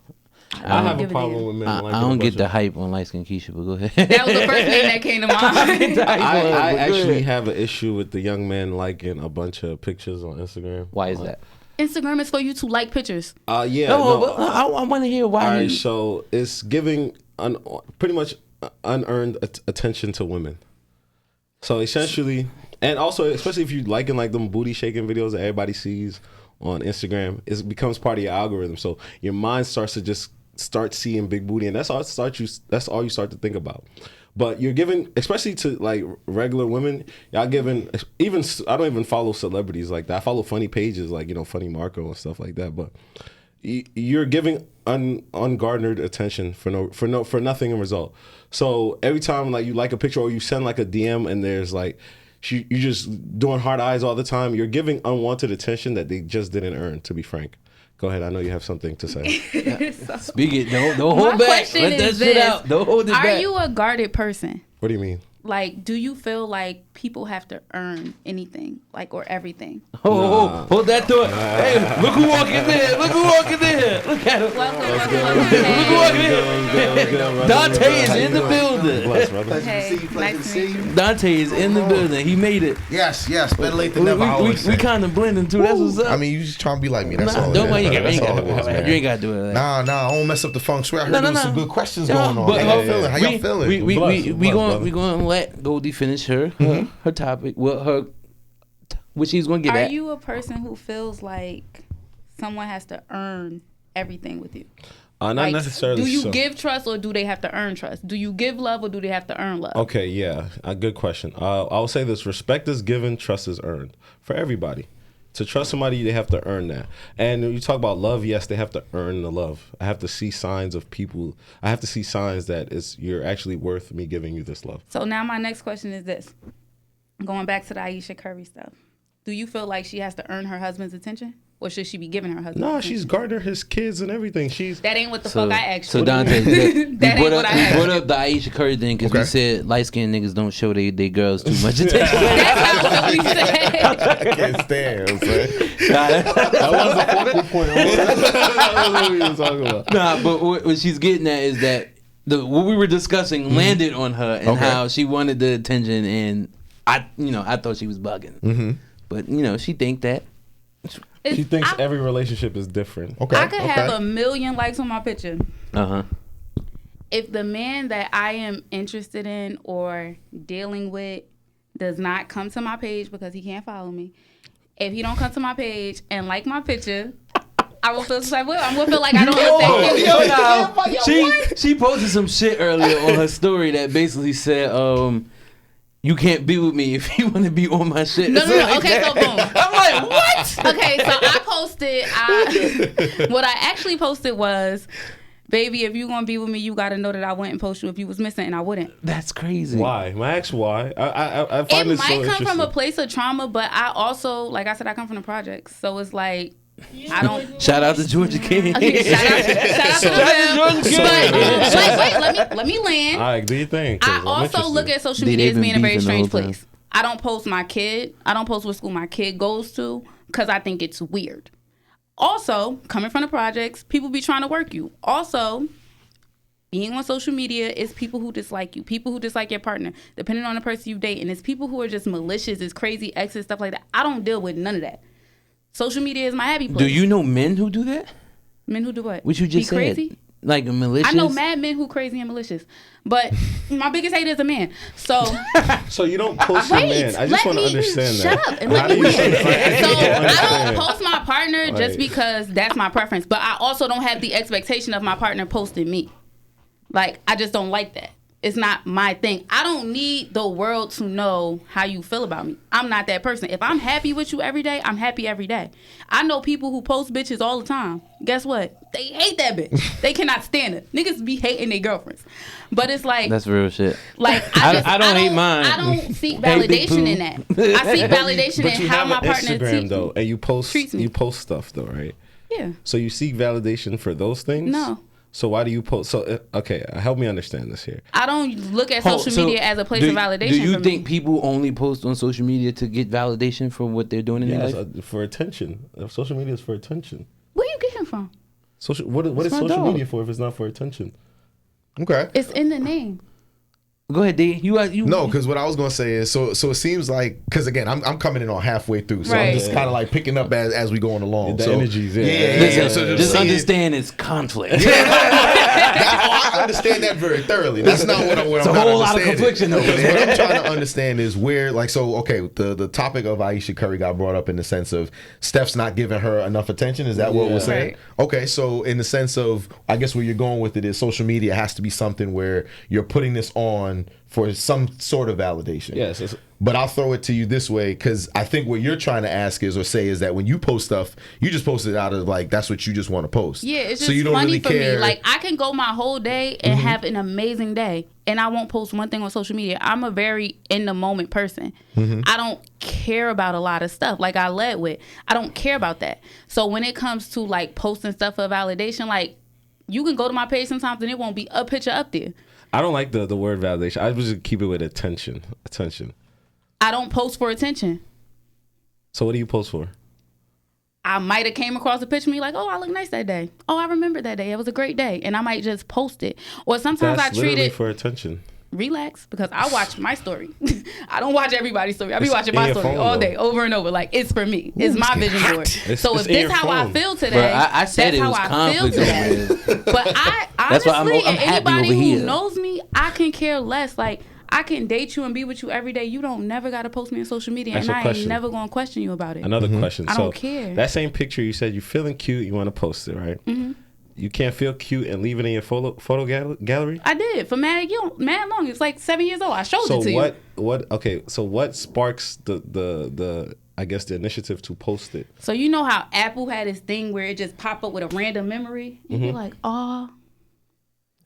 I have a problem with men. I don't get the hype on light skin Keisha, but go ahead. That was the first name that came to mind. I actually have an issue with the young man liking a bunch of pictures on Instagram. Why is that? Instagram is for you to like pictures. I want to hear why. All right, so it's giving pretty much unearned attention to women. So essentially, and also especially if you liking like them booty shaking videos that everybody sees on Instagram, it becomes part of your algorithm. So your mind starts to just start seeing big booty, and that's all you start to think about. But you're giving, especially to like regular women, y'all giving, even I don't even follow celebrities like that. I follow funny pages like, Funny Marco and stuff like that. But you're giving ungarnered attention for nothing in result. So every time like you like a picture or you send like a DM and there's like you're just doing hard eyes all the time, you're giving unwanted attention that they just didn't earn. To be frank. Go ahead. I know you have something to say. Speak it. Don't hold back. Let that shit out. Don't hold it back. Are you a guarded person? What do you mean? like, do you feel like people have to earn anything, like, or everything? Hold that thought. Hey, look who walking in. Look at him. Welcome. Look who walking in. Dante is in the building. Bless, brother. Hey, nice to meet you. Dante is in the building. He made it. Yes, better late than never. I always We say. kind of blending too. That's what's up. I mean, you just trying to be like me. That's all. Don't worry, you That's ain't all it is, man. got to do it. Nah, I don't mess up the feng shui. I heard there was some good questions going on. But How y'all feeling? How y'all feeling? We Bless, going to let Goldie finish her topic. What she's going to get Are at. you a person who feels like someone has to earn everything with you? Not Like, necessarily. Do you so. give trust or do they have to earn trust? Do you give love or do they have to earn love? Okay, yeah, a good question. I'll say this: respect is given, trust is earned for everybody. To trust somebody, they have to earn that. And when you talk about love, yes, they have to earn the love. I have to see signs of people. I have to see signs that you're actually worth me giving you this love. So now my next question is this. Going back to the Aisha Curry stuff. Do you feel like she has to earn her husband's attention? Or should she be giving her husband attention? She's garnered his kids and everything. That ain't what the fuck I asked you. So Dante, That ain't what I asked. brought up the Aisha Curry thing because we said light-skinned niggas don't show they girls too much attention. That's not what we said. I can't stand. I'm saying. That was the focal point. That was what we were talking about. Nah, but what she's getting at is that what we were discussing landed on her and how she wanted the attention, and I thought she was bugging. But she think that. She thinks every relationship is different. Okay. I could have 1 million likes on my picture. If the man that I am interested in or dealing with does not come to my page because he can't follow me, if he don't come to my page and like my picture, I will feel like, well, I'm gonna feel like I don't understand. She posted some shit earlier on her story that basically said, you can't be with me if you want to be on my shit. No. Okay, so boom. I'm like, what? Okay, so I posted. What I actually posted was, baby, if you gonna be with me, you gotta know that I wouldn't post you if you was missing, and I wouldn't. That's crazy. Why? My ex, why? I find It it so might come interesting. from a place of trauma, but I also, like I said, I come from the projects, so it's like I don't. Shout out to Georgia King. Okay, shout out to them. But let me land. All right, do you think? I also look at social media as being a very strange place. I don't post my kid. I don't post what school my kid goes to because I think it's weird. Also, coming from the projects, people be trying to work you. Also, being on social media is people who dislike you, people who dislike your partner, depending on the person you date. And it's people who are just malicious, it's crazy exes, stuff like that. I don't deal with none of that. Social media is my happy place. Do you know men who do that? Men who do what? What you just be said. Crazy? Like malicious? I know mad men who crazy and malicious. But my biggest hate is a man. So you don't post your man. I just want to understand that. Shut up and let me land. So I don't post my partner just because that's my preference. But I also don't have the expectation of my partner posting me. Like, I just don't like that. It's not my thing. I don't need the world to know how you feel about me. I'm not that person. If I'm happy with you every day, I'm happy every day. I know people who post bitches all the time. Guess what? They hate that bitch. They cannot stand it. Niggas be hating their girlfriends. But it's like... That's real shit. Like, I don't hate mine. I don't seek validation in that. I seek validation in how my partner Instagram though, and you post stuff though, right? Yeah. So you seek validation for those things? No. So why do you post? So okay, help me understand this here. I don't look at social media as a place of validation. Do you for think me. people only post on social media to get validation for what they're doing in their life? For attention. Social media is for attention. Where you getting from? What is social media for if it's not for attention? Okay. It's in the name. Go ahead, D. You No, because what I was gonna say is so it seems like, because again I'm coming in on halfway through, so I'm just kind of like picking up as we going along. The so, energies, yeah. So just understand it's conflict. I understand that very thoroughly. That's not what I'm. It's a whole lot of confliction though. What I'm trying to understand is where, like, so okay, the topic of Aisha Curry got brought up in the sense of Steph's not giving her enough attention. Is that what we're saying? Right. Okay, so in the sense of, I guess where you're going with it is social media has to be something where you're putting this on for some sort of validation. Yes. But I'll throw it to you this way, because I think what you're trying to ask is, or say, is that when you post stuff, you just post it out of like, that's what you just want to post. Yeah, it's just so you don't funny really for care. me. Like, I can go my whole day and have an amazing day, and I won't post one thing on social media. I'm a very in the moment person. I don't care about a lot of stuff. Like I led with, I don't care about that. So when it comes to like posting stuff for validation, like, you can go to my page sometimes and it won't be a picture up there. I don't like the word validation. I would just keep it with attention. I don't post for attention. So what do you post for? I might have came across a picture of me like, oh, I look nice that day. Oh, I remember that day. It was a great day. And I might just post it. Or sometimes That's I treat literally it for attention. relax, because I watch my story. I don't watch everybody's story. I be It's watching in my your story phone, all though. day, over and over. Like, it's for me. It's my vision board. So It's if in this your how I phone. feel today, Bro, I said that's it how was I feel conflict over today. this. But I That's why I'm honestly, and happy anybody over who here. knows me, I can care less. Like, I can date you and be with you every day. You don't never got to post me on social media, That's and a I question. ain't never going to question you about it. Another question. I So don't care. that same picture you said you're feeling cute, you want to post it, right? Mm-hmm. You can't feel cute and leave it in your photo gallery? I did for mad long. It's like 7 years old. I showed So it to you. what sparks the I guess the initiative to post it? So you know how Apple had this thing where it just pop up with a random memory, and Mm-hmm. you're like, oh,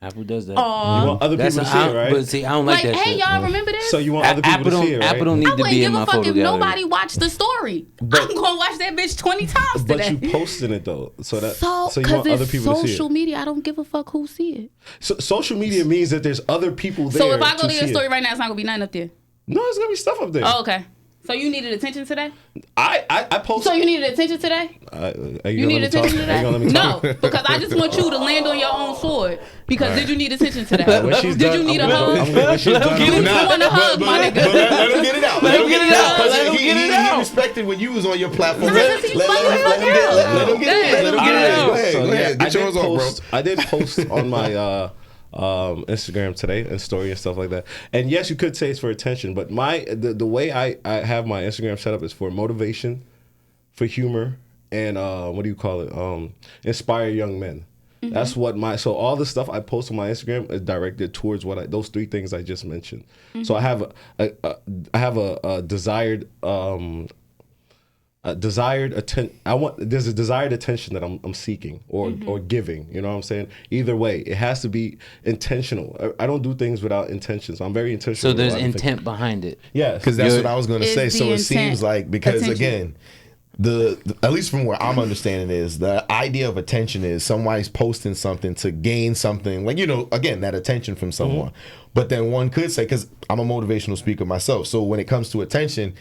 Apple does that. You want other people to see it, right? But see, I don't like like, that hey, shit. y'all remember this? So you want other people to see it, right? Apple don't need I to wouldn't be give in a my fuck photo if gallery. nobody watched the story. I'm gonna watch that bitch 20 times But today. you posting it though, so So, you because want other it's people to see social it. media, I don't give a fuck who see it. So social media means that there's other people there. So if I go to see your it. story right now, it's not gonna be nothing up there. No, there's gonna be stuff up there. Oh, okay. So you needed attention today? I post. So you needed attention today? Are You you need gonna let me talk? attention Are you gonna let today? me No, talk? because I just want you to land on your own sword. Because did you need attention today? When she's Did done, you need I'm a gonna- hug? I'm gonna- when she's Let him done, get I'm it. gonna- You want a hug, my nigga? Let him get it out. Let him get it out. Because Let him get it he out. respected when you was on your platform. Nah, 'cause he's fucking with my girl. Let him get it. Let him Go get it. ahead. Go ahead. So, Go yeah, ahead. Get yours off, bro. I did post on my Instagram today and story and stuff like that. And yes, you could say it's for attention, but the way I have my Instagram set up is for motivation, for humor, and what do you call it? Inspire young men. Mm-hmm. That's what so all the stuff I post on my Instagram is directed towards those three things I just mentioned. Mm-hmm. So I have a desired there's a desired attention that I'm seeking or giving, you know what I'm saying? Either way, it has to be intentional. I don't do things without intention, so I'm very intentional. So there's with a lot of things. intent behind it. Yes, Because that's what I was going to Is say. the So it intent seems like, because attention? again, the at least from where I'm understanding is the idea of attention is somebody's posting something to gain something, like, again, that attention from someone. But then one could say, because I'm a motivational speaker myself, so when it comes to attention,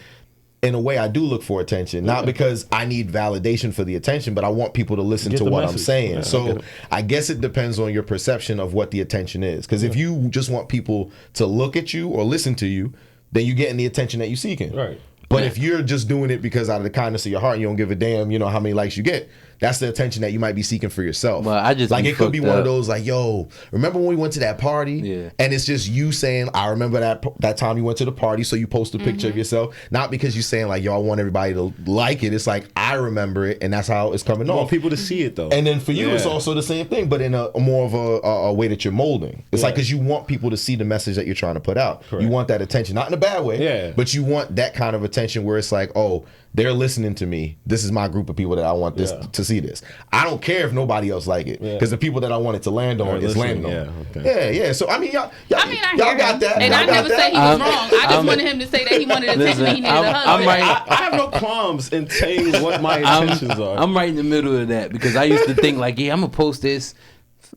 in a way, I do look for attention, not because I need validation for the attention, but I want people to listen Get to the what I'm message. saying. Yeah, I So get it. I guess it depends on your perception of what the attention is. Because if you just want people to look at you or listen to you, then you're getting the attention that you're seeking. Right. But if you're just doing it because out of the kindness of your heart and you don't give a damn, how many likes you get, that's the attention that you might be seeking for yourself. Well, I just like be it could be fucked one of up. those like, yo, remember when we went to that party? Yeah. And it's just you saying, I remember that time you went to the party, so you post a picture of yourself. Not because you're saying like, yo, I want everybody to like it. It's like, I remember it, and that's how it's coming I want off. people to see it though. And then for you, it's Yeah. also the same thing, but in a more of a way that you're molding. It's like, because you want people to see the message that you're trying to put out. Correct. You want that attention, not in a bad way, Yeah. but you want that kind of attention where it's like, oh, they're listening to me. This is my group of people that I want this to see this. I don't care if nobody else like it, because the people that I want it to land on Are is listening, landing on. yeah, okay. Yeah. So I mean, y'all I hear got him. that, And y'all I got never that. said he was wrong. I just wanted him to say that he wanted attention Listen, and he needed a hug. I'm right. I have no qualms in saying what my intentions are. I'm right in the middle of that because I used to think like, yeah, I'm gonna post this.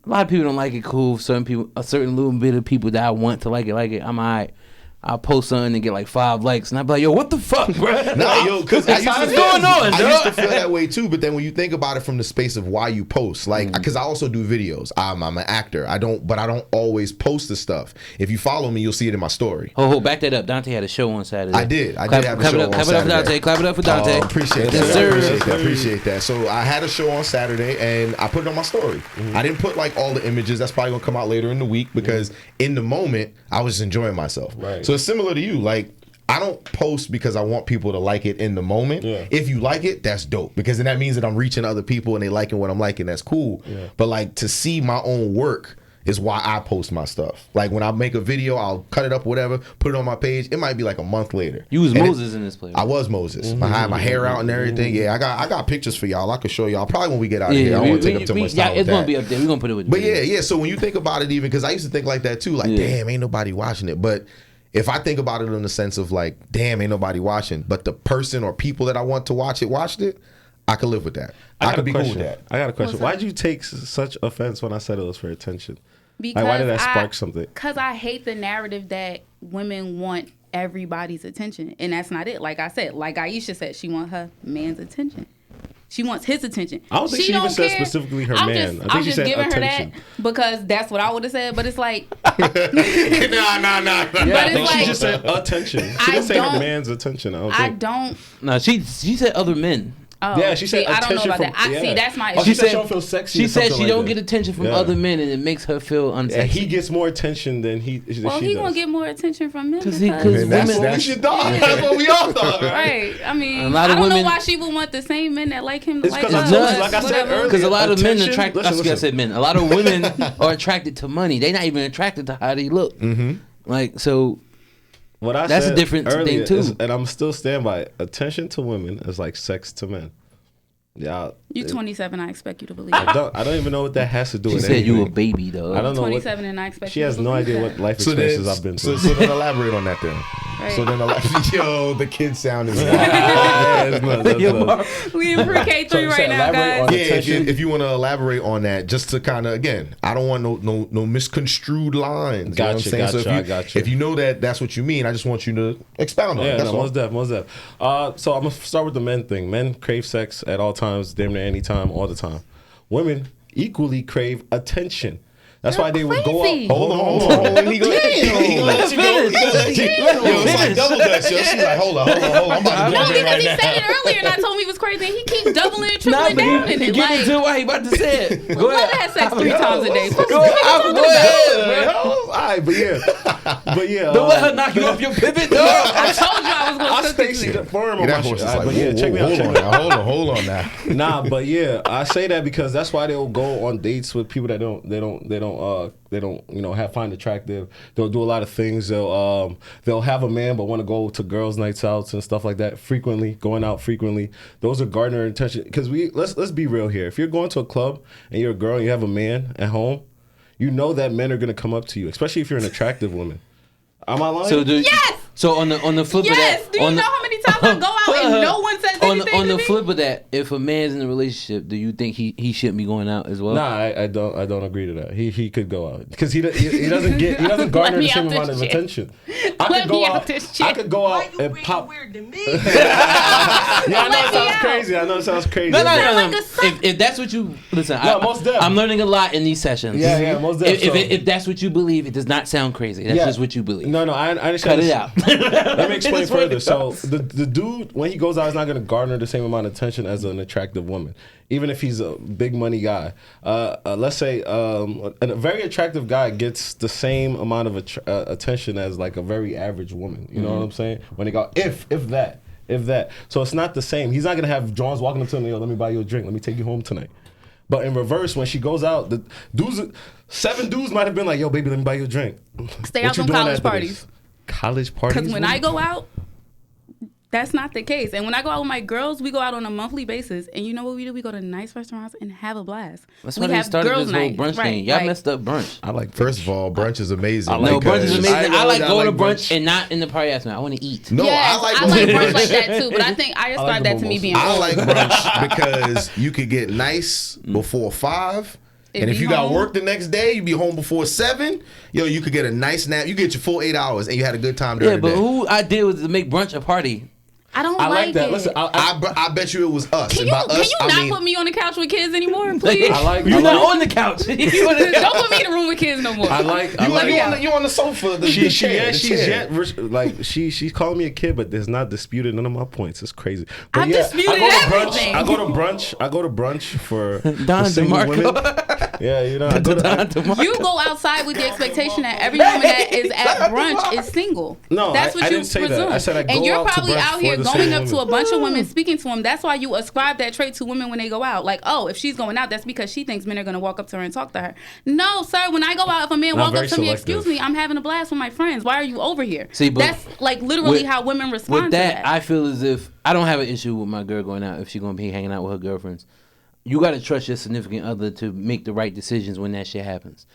A lot of people don't like it. Cool. Certain people, a certain little bit of people that I want to like it. I'm alright. I'll post something and get like 5 likes, and I'll be like, yo, what the fuck, bro? Nah, yo, because I used to What's feel, going on, I used to dog? feel that way too. But then when you think about it from the space of why you post, like, because I also do videos. I'm an actor. I don't always post the stuff. If you follow me, you'll see it in my story. Hold, back that up. Dante had a show on Saturday. I did have a show clap it on up for Saturday. Dante. Clap it up for Dante. Appreciate that. Yes, I sir. appreciate that. So I had a show on Saturday and I put it on my story. I didn't put like all the images. That's probably gonna come out later in the week because in the moment I was just enjoying myself. Right. So it's similar to you. Like, I don't post because I want people to like it in the moment. Yeah. If you like it, that's dope, because then that means that I'm reaching other people and they liking what I'm liking. That's cool. Yeah. But like, to see my own work is why I post my stuff. Like, when I make a video, I'll cut it up, whatever, put it on my page. It might be like a month later. You was And Moses in this play. I was Moses. I had my hair out and everything. Yeah, I got pictures for y'all. I could show y'all. Probably when we get out of here. I don't want to take up too much time. It's with gonna that. be up there. We're gonna put it with. But yeah. So when you think about it, even because I used to think like that too. Like, damn, ain't nobody watching it. But if I think about it in the sense of like, damn, ain't nobody watching, but the person or people that I want to watch it watched it, I could live with that. I got could a be cool question. with that. I got a question. What's Why that? did you take such offense when I said it was for attention? Because why did that spark something? Because I hate the narrative that women want everybody's attention, and that's not it. Like I said, like Aisha said, she wants her man's attention. She wants his attention. I don't think she even said specifically her man. I think she said giving attention. her that because that's what I would have said. But it's like, Nah. Yeah, I think she like, just said attention. She didn't say her man's attention. I don't. No, she said other men. Oh, Yeah, she said I don't know attention about that. from. See, that's my issue. She said she don't feel sexy. She said she like don't that. get attention from other men, and it makes her feel unsexy. Yeah, he gets more attention than she he does. gonna get more attention from men Because That's women. what we should thought. That's what we all thought, right? right. I mean, A lot of I don't know women- why she would want the same men that like him to It's like 'cause us. I told you, but like I said whatever. earlier. Because a lot of men Attention. attract. Listen, I said men. A lot of women are attracted to money. They're not even attracted to how they look. Mm-hmm. Like so. What I That's said a different earlier thing, too. is- and I'm still stand by it. Attention to women is like sex to men. Yeah, You 27, I expect you to believe. I don't even know what that has to do She with said anything. you a baby though. I don't know what 27 and I expect she you has to no believe idea that. what life So experiences then, I've been so, through. so then elaborate on that then. Right. So then, yo, the kid sound is wild. Yeah, it's nuts, that's nuts. We in pre-K3 So you right said now, elaborate guys. on- Yeah, Attention. if you want to elaborate on that, just to kind of again, I don't want no misconstrued lines. You know what I'm saying? So I got you. if you know that that's what you mean, I just want you to expound on it. Yeah, That's no, all. most def. So I'm gonna start with the men thing. Men crave sex at all times, damn near any time, all the time. Women equally crave attention. That's why they would go crazy. out. Hold on. He gonna let you go. He gonna let you go. Yo, it's like double dutch, yo. She's like, hold on. I'm about to No, jump in because right he now. said it earlier, and I told him he was crazy, and he keeps doubling and Nah, tripling but down in you it. get Like, into why he about to say it. Go brother ahead. has sex 3 times a day. What Go the ahead. fuck you Go talking ahead. about? All right, but yeah. Don't let her knock you off your pivot, dog. I told you I was I going to stay cook this shit. firm Yeah, on that my horse shit. is like, But yeah, check me out. hold on now. Hold on now. Nah, but yeah, I say that because that's why they'll go on dates with people that they don't find attractive. They'll do a lot of things. They'll have a man but want to go to girls' nights out and stuff like that going out frequently. Those are garner attention because let's be real here. If you're going to a club and you're a girl and you have a man at home, you know that men are gonna come up to you, especially if you're an attractive woman. Am I lying? So Yes! So on the flip of that, Yes! Do you know how many times I go out and no one says anything on to the me? flip of that, if a man's in a relationship, do you think he shouldn't be going out as well? Nah, I don't agree to that. He could go out because he doesn't garner me the same out amount this of shit. attention. Let me out this shit. I could go Why out you and being pop. weird to me? Yeah, I know Let it me sounds out. crazy. I know it sounds crazy. No. like a son. If that's what you listen, No, most definitely. I'm learning a lot in these sessions. Yeah, most If, definitely. if that's what you believe, it does not sound crazy. That's just what you believe. No, I understand. Cut it out. Let me explain It is what further. it So does. the dude, when he goes out, is not going to garner the same amount of attention as an attractive woman, even if he's a big money guy. Let's say a very attractive guy gets the same amount of attention as like a very average woman. You know what I'm saying? When they go, if that. So it's not the same. He's not going to have Johns walking up to him, yo, let me buy you a drink. Let me take you home tonight. But in reverse, when she goes out, the dudes, 7 dudes might have been like, yo, baby, let me buy you a drink. Stay What out you from doing college after parties. this? College parties? Because when I go out, that's not the case. And when I go out with my girls, we go out on a monthly basis. And you know what we do? We go to nice restaurants and have a blast. That's we why they have started girls' this whole night. brunch Right, thing. Y'all like- messed up brunch. I like First of all, brunch is amazing. No, brunch is amazing. I like going to brunch. brunch and not in the party atmosphere. I want to eat. No, Yes, I like brunch like that too. But I think I ascribe the that to me momos. being I old. like brunch because you could get nice before 5. And And if be you got home. work the next day, you be home before 7. Yo, you could get a nice nap. You get your full 8 hours, and you had a good time during Yeah, but the day. who idea was to make brunch a party? I don't I like like that. it. Listen, I bet you it was us. Can And you, by us, can you I not mean, put me on the couch with kids anymore, please? I like. You're I not like- on the couch. You on the couch. Don't put me in a room with kids no more. I like. you on the sofa. The She's chair, the chair. like she's calling me a kid, but there's not disputed none of my points. It's crazy. But I've disputed I go to everything. brunch. I go to brunch for Don single DeMarco. women. Yeah, you know. I go to, Don DeMarco. You go outside with the expectation that every woman that is at brunch is single. No, that's what I you didn't say that. presume. I said I go and you're out to probably brunch out for here the going same up to a women. bunch of women, speaking to them. That's why you ascribe that trait to women when they go out. Like, oh, if she's going out, that's because she thinks men are going to walk up to her and talk to her. No, sir. When I go out, if a man walk very up to me, selective. excuse me, I'm having a blast with my friends. Why are you over here? See, but that's like literally with- how women respond With to that, that. I feel as if I don't have an issue with my girl going out if she's gonna be hanging out with her girlfriends. You gotta trust your significant other to make the right decisions when that shit happens.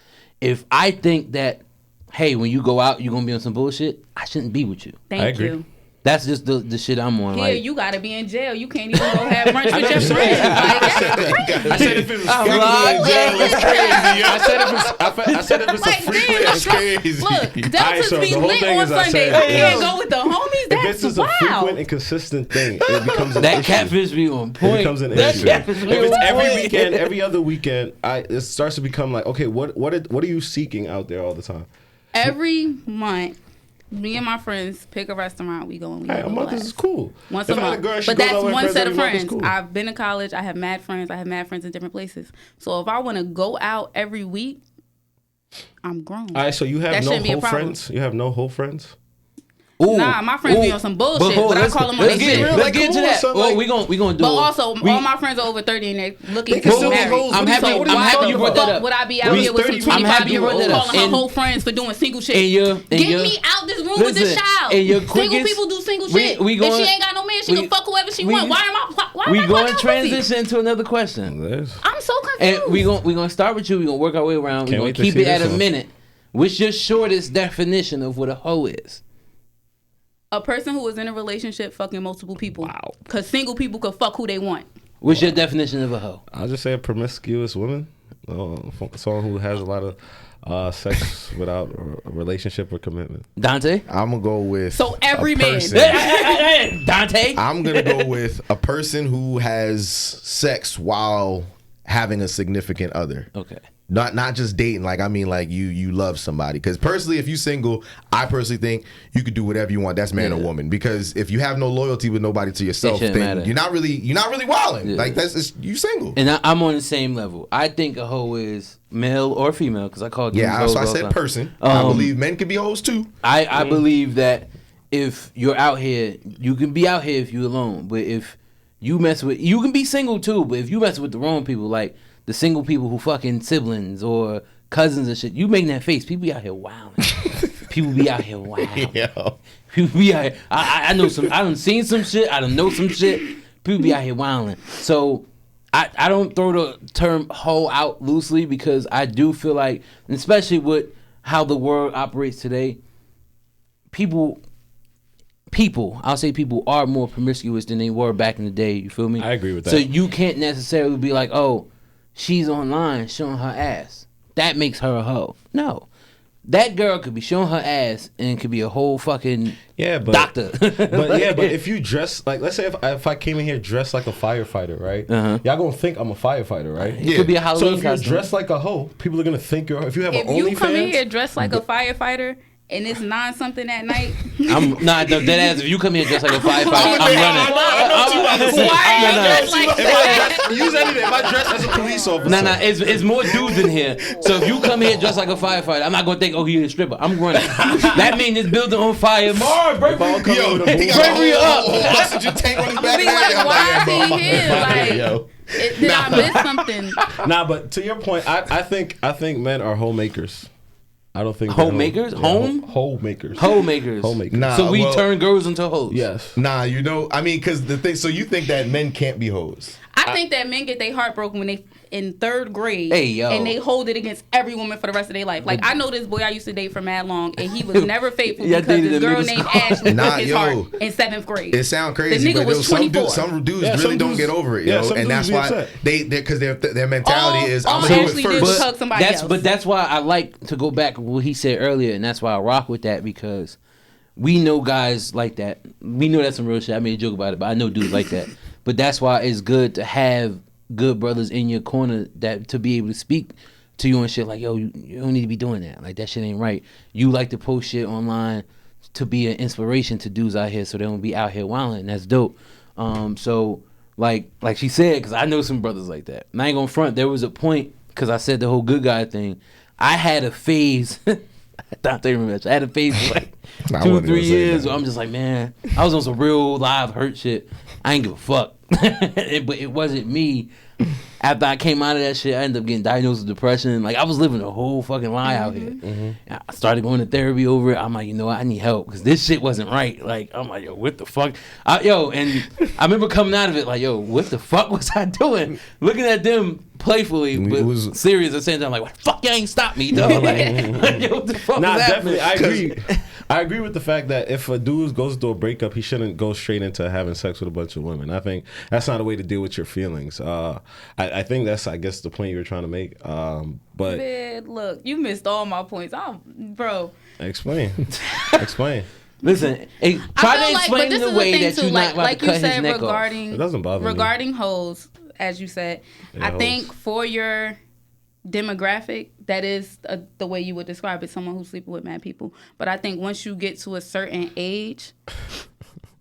If I think that, hey, when you go out, you're gonna be on some bullshit, I shouldn't be with you. Thank I agree. you. That's just the shit I'm on. Here, like, you gotta be in jail. You can't even go have brunch with your friends. Like, that's crazy. I said if it was I said if it's Like, a frequent, damn, it's crazy. Look, Deltas so be the whole lit thing on is I Sunday. said, I can't go with the homies. If this That's is a frequent wild. and consistent thing, it becomes an that issue. catfish be on point. It becomes an that issue. catfish If be it's on every point. weekend, every other weekend, it starts to become like, okay, what are you seeking out there all the time? Every month, me and my friends pick a restaurant. We go and we Hey, have a month blast. is cool. Once If a I had month. girl, she But goes that's out with one set of every month, it's friends. cool. I've been to college. I have mad friends. I have mad friends in different places. So if I want to go out every week, I'm grown. All right, so you have That no shouldn't be a whole problem. friends? You have no whole friends? Ooh, Nah, my friends be ooh. on some bullshit, hold but I let's- call them on let's their get, shit. let's Like, get come to on, that. son, Well, like- we gonna do. But also, we, all my friends are over 30 and they're looking They to can be still be married. hoes. I'm What are happy- you I'm talking happy about? you brought that up. Would I be out We here with some 30 people. I'm 25 happy you year brought olds that up. calling her And- whole friends for doing single shit? and your Get me out this room with this listen, child. and your Single quickest- people do single we- shit. we If going- she ain't got no man, she we- can fuck whoever she we- want. Why we am I going fucking to pussy? transition to another question. I'm so confused. And we gonna start with you. We gonna work our way around. We Can't gonna wait to keep see it at this a one. minute. What's your shortest definition of what a hoe is? A person who is in a relationship fucking multiple people. Wow. Because single people could fuck who they want. What's your definition of a hoe? I'll just say a promiscuous woman. Someone who has a lot of sex without a relationship or commitment. Dante? I'm gonna go with So every a man. person. Dante? I'm gonna go with a person who has sex while having a significant other. Okay. Not just dating, like I mean like you love somebody. Because personally, if you single, I personally think you could do whatever you want. That's man or woman. Because if you have no loyalty with nobody to yourself, shouldn't then matter. you're not really wilding. Yeah. Like you single. And I'm on the same level. I think a hoe is male or female because I call dudes Yeah, hoes so I all the said time. person. I believe men can be hoes too. I believe that if you're out here, you can be out here if you're alone. But if you mess with, you can be single too. But if you mess with the wrong people, like the single people who fucking siblings or cousins and shit, you making that face. People be out here wilding. People be out here wilding. Yeah. People be out here. I know some. I done seen some shit. I done know some shit. People be out here wilding. So I don't throw the term hoe out loosely because I do feel like, especially with how the world operates today, people are more promiscuous than they were back in the day. You feel me? I agree with that. So you can't necessarily be like, oh, she's online showing her ass. That makes her a hoe. No. That girl could be showing her ass and could be a whole fucking doctor. but if you dress like, let's say if I came in here dressed like a firefighter, right? Uh-huh. Y'all gonna think I'm a firefighter, right? It could be a So Halloween if you're costume. dressed like a hoe, people are gonna think you're. If you have If an you come in here OnlyFans, dressed like a firefighter and it's 9-something at night, I'm not dead ass. If you come here dressed like a firefighter, I'm running. why are you dressed like that? use anything. If I dress as a police officer, Nah, it's more dudes in here. So if you come here dressed like a firefighter, I'm not gonna think, oh, he's a stripper. I'm running. That means this building on fire. Marv, break me up. Oxygen tank on his I'm back. gonna be like, why is he here? Yo. Like, did I miss something? Nah, but to your point, I think men are homemakers. I don't think Homemakers? homemakers. Homemakers. Homemakers. Nah, So we well- turn girls into hoes. Yes. Nah, you know, I mean, because the thing, so you think that men can't be hoes? I think that men get their heart broken when they in 3rd grade Hey, yo. and they hold it against every woman for the rest of their life. Like, I know this boy I used to date for mad long and he was never faithful Yeah, I because dated this him girl niggas. named Ashley Nah, broke his yo. heart in 7th grade. It sound crazy, The nigga but was some 24. some dudes Yeah, really some don't dudes- get over it, yeah, yo, some and that's dudes be why upset. because their mentality is I'm all gonna do Ashley it did was first. hug somebody else. But that's why I like to go back to what he said earlier, and that's why I rock with that because we know guys like that. We know that's some real shit. I made a joke about it, but I know dudes like that. But that's why it's good to have good brothers in your corner that to be able to speak to you and shit like, yo, you don't need to be doing that. Like, that shit ain't right. You like to post shit online to be an inspiration to dudes out here so they don't be out here wilding, and that's dope. So like she said, because I know some brothers like that. And I ain't gonna front, there was a point, because I said the whole good guy thing, I had a phase. Dante remembers. I had a phase for like I 2 or wasn't 3 gonna say years that. where I'm just like, man, I was on some real live hurt shit. I ain't give a fuck. But it wasn't me. After I came out of that shit, I ended up getting diagnosed with depression. Like, I was living a whole fucking lie out here. And I started going to therapy over it. I'm like, you know what? I need help because this shit wasn't right. Like, I'm like, yo, what the fuck? And I remember coming out of it like, yo, what the fuck was I doing? Looking at them playfully, but was- serious at the same time. Like, what the fuck? You ain't stop me, though. Like, yo, what the fuck Nah, was happening? definitely, I agree. I agree with the fact that if a dude goes through a breakup, he shouldn't go straight into having sex with a bunch of women. I think that's not a way to deal with your feelings. I think that's, I guess, the point you were trying to make. But Man, look, you missed all my points. Bro. Explain. Listen, hey, try to explain this the is the way thing that too, you're not about like to you cut said his neck off. regarding It doesn't bother me. regarding hoes, as you said. Yeah, I think hoes. for your demographic, that is the way you would describe it, someone who's sleeping with mad people. But I think once you get to a certain age,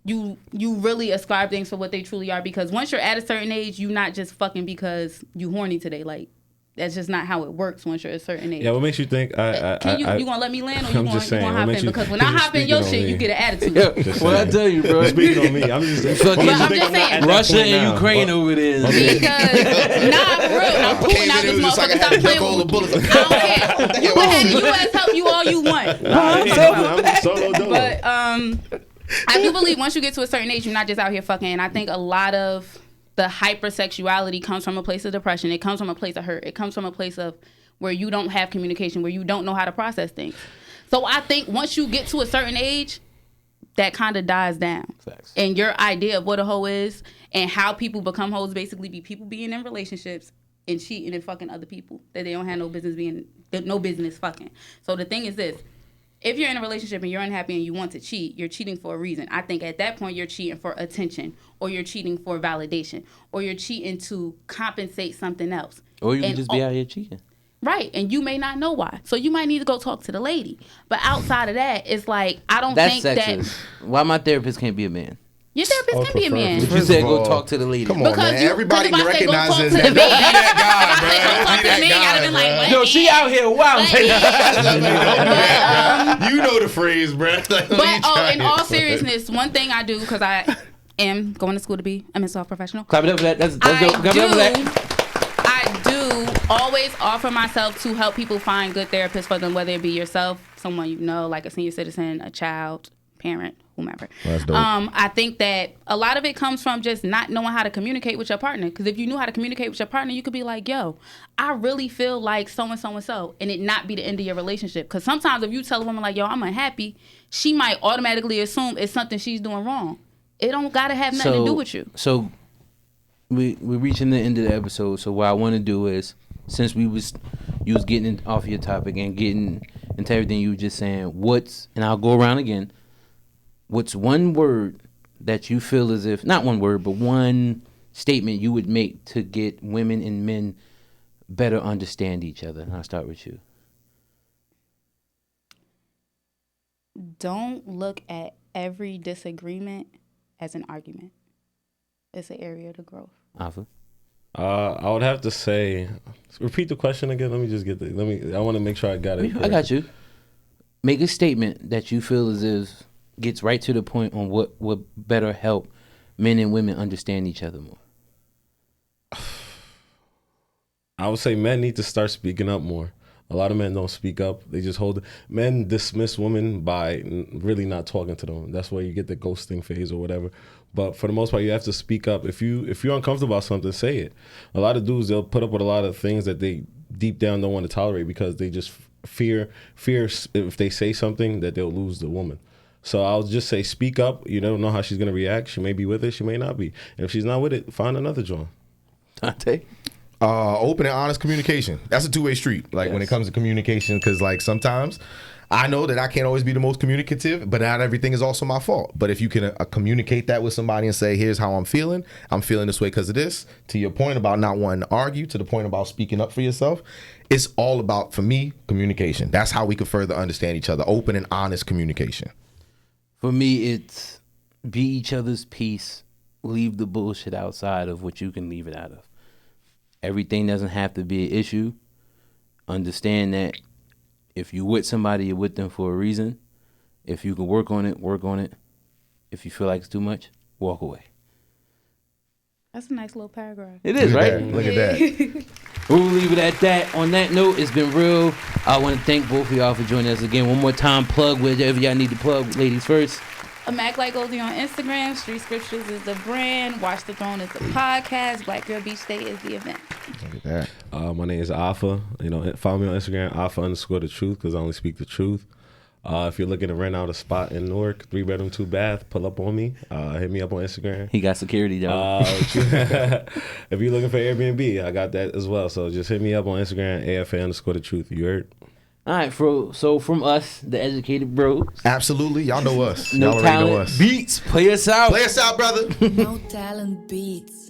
you really ascribe things for what they truly are, because once you're at a certain age, you're not just fucking because you horny today. Like, that's just not how it works once you're at a certain age. Yeah, what makes you think? You gonna let me land, or you I'm gonna just saying, hop what in? makes you- Because when I you're hop in your speaking on shit, me. you get an attitude. Yeah, well, I tell you, bro. Speaking on me, I'm just. Fucking- what makes you I'm think just not saying. at that Russia point and now? Ukraine over there. Because nah, for real, I'm pulling out this motherfucker. Stop playing with me. bullets. I don't care. You can have the U.S. help you all you want. I'm solo dolo. But I do believe once you get to a certain age, you're not just out here fucking. And I think a lot of the hypersexuality comes from a place of depression. It comes from a place of hurt. It comes from a place of where you don't have communication, where you don't know how to process things. So I think once you get to a certain age, that kind of dies down. Facts. And your idea of what a hoe is and how people become hoes basically be people being in relationships and cheating and fucking other people that they don't have no business fucking. So the thing is this. If you're in a relationship and you're unhappy and you want to cheat, you're cheating for a reason. I think at that point you're cheating for attention, or you're cheating for validation, or you're cheating to compensate something else. Or you can And just be out here cheating. Right, and you may not know why. So you might need to go talk to the lady. But outside of that, it's like, I don't That's think sexist. Why my therapist can't be a man? your therapist can be a man. You First said of go all, talk to the lady. Come on, Because man. you- Everybody because if I say go talk recognizes to that. the Don't man, be that guy, if I say go bro. talk to the man, I'd have been like, what? Yo, she out here wild. You know the phrase, bro. Like, But in all seriousness, one thing I do, because I am going to school to be a mental health professional. Clap it up for that. That's dope. Clap it up for that. I do always offer myself to help people find good therapists for them, whether it be yourself, someone you know, like a senior citizen, a child, parent, whomever. That's dope. I think that a lot of it comes from just not knowing how to communicate with your partner. Because if you knew how to communicate with your partner, you could be like, yo, I really feel like so and so and so, and it not be the end of your relationship. Because sometimes if you tell a woman like, yo, I'm unhappy, she might automatically assume it's something she's doing wrong. It don't gotta have nothing to do with you. So we're reaching the end of the episode. So what I want to do is, since you was getting off your topic and getting into everything you were just saying, and I'll go around again. What's one word that you feel as if, not one word, but one statement you would make to get women and men better understand each other? And I'll start with you. Don't look at every disagreement as an argument. It's an area to growth. Alpha. I would have to say, repeat the question again. Let me just get I want to make sure I got it. I got you. Make a statement that you feel as if gets right to the point on what would better help men and women understand each other more. I would say men need to start speaking up more. A lot of men don't speak up. They just hold. Men dismiss women by really not talking to them. That's where you get the ghosting phase or whatever. But for the most part, you have to speak up. If you're uncomfortable about something, say it. A lot of dudes, they'll put up with a lot of things that they deep down don't want to tolerate because they just fear if they say something that they'll lose the woman. So I'll just say, speak up. You don't know how she's gonna react. She may be with it. She may not be. And if she's not with it, find another joint. Dante? Open and honest communication. That's a two-way street. Like when it comes to communication, because like sometimes I know that I can't always be the most communicative, but not everything is also my fault. But if you can communicate that with somebody and say, here's how I'm feeling this way because of this, to your point about not wanting to argue, to the point about speaking up for yourself, it's all about, for me, communication. That's how we can further understand each other. Open and honest communication. For me, it's be each other's peace. Leave the bullshit outside of what you can leave it out of. Everything doesn't have to be an issue. Understand that if you're with somebody, you're with them for a reason. If you can work on it, work on it. If you feel like it's too much, walk away. That's a nice little paragraph. It is, right? Look at that. We'll leave it at that. On that note, it's been real. I want to thank both of y'all for joining us again. One more time, plug whatever y'all need to plug. Ladies first. amacklikegoldie on Instagram. Street Scriptures is the brand. Watch the Throne is the podcast. Black Girl Beach Day is the event. Look at that. My name is Alpha. Follow me on Instagram, Alpha_the truth, because I only speak the truth. If you're looking to rent out a spot in Newark, 3-bedroom, 2-bath, pull up on me. Hit me up on Instagram. He got security, though. If you're looking for Airbnb, I got that as well. So just hit me up on Instagram, AFA_the truth. You heard? All right, bro. So from us, the educated bros. Absolutely. Y'all know us. No Y'all already know talent us. beats. Play us out. Play us out, brother. No talent beats.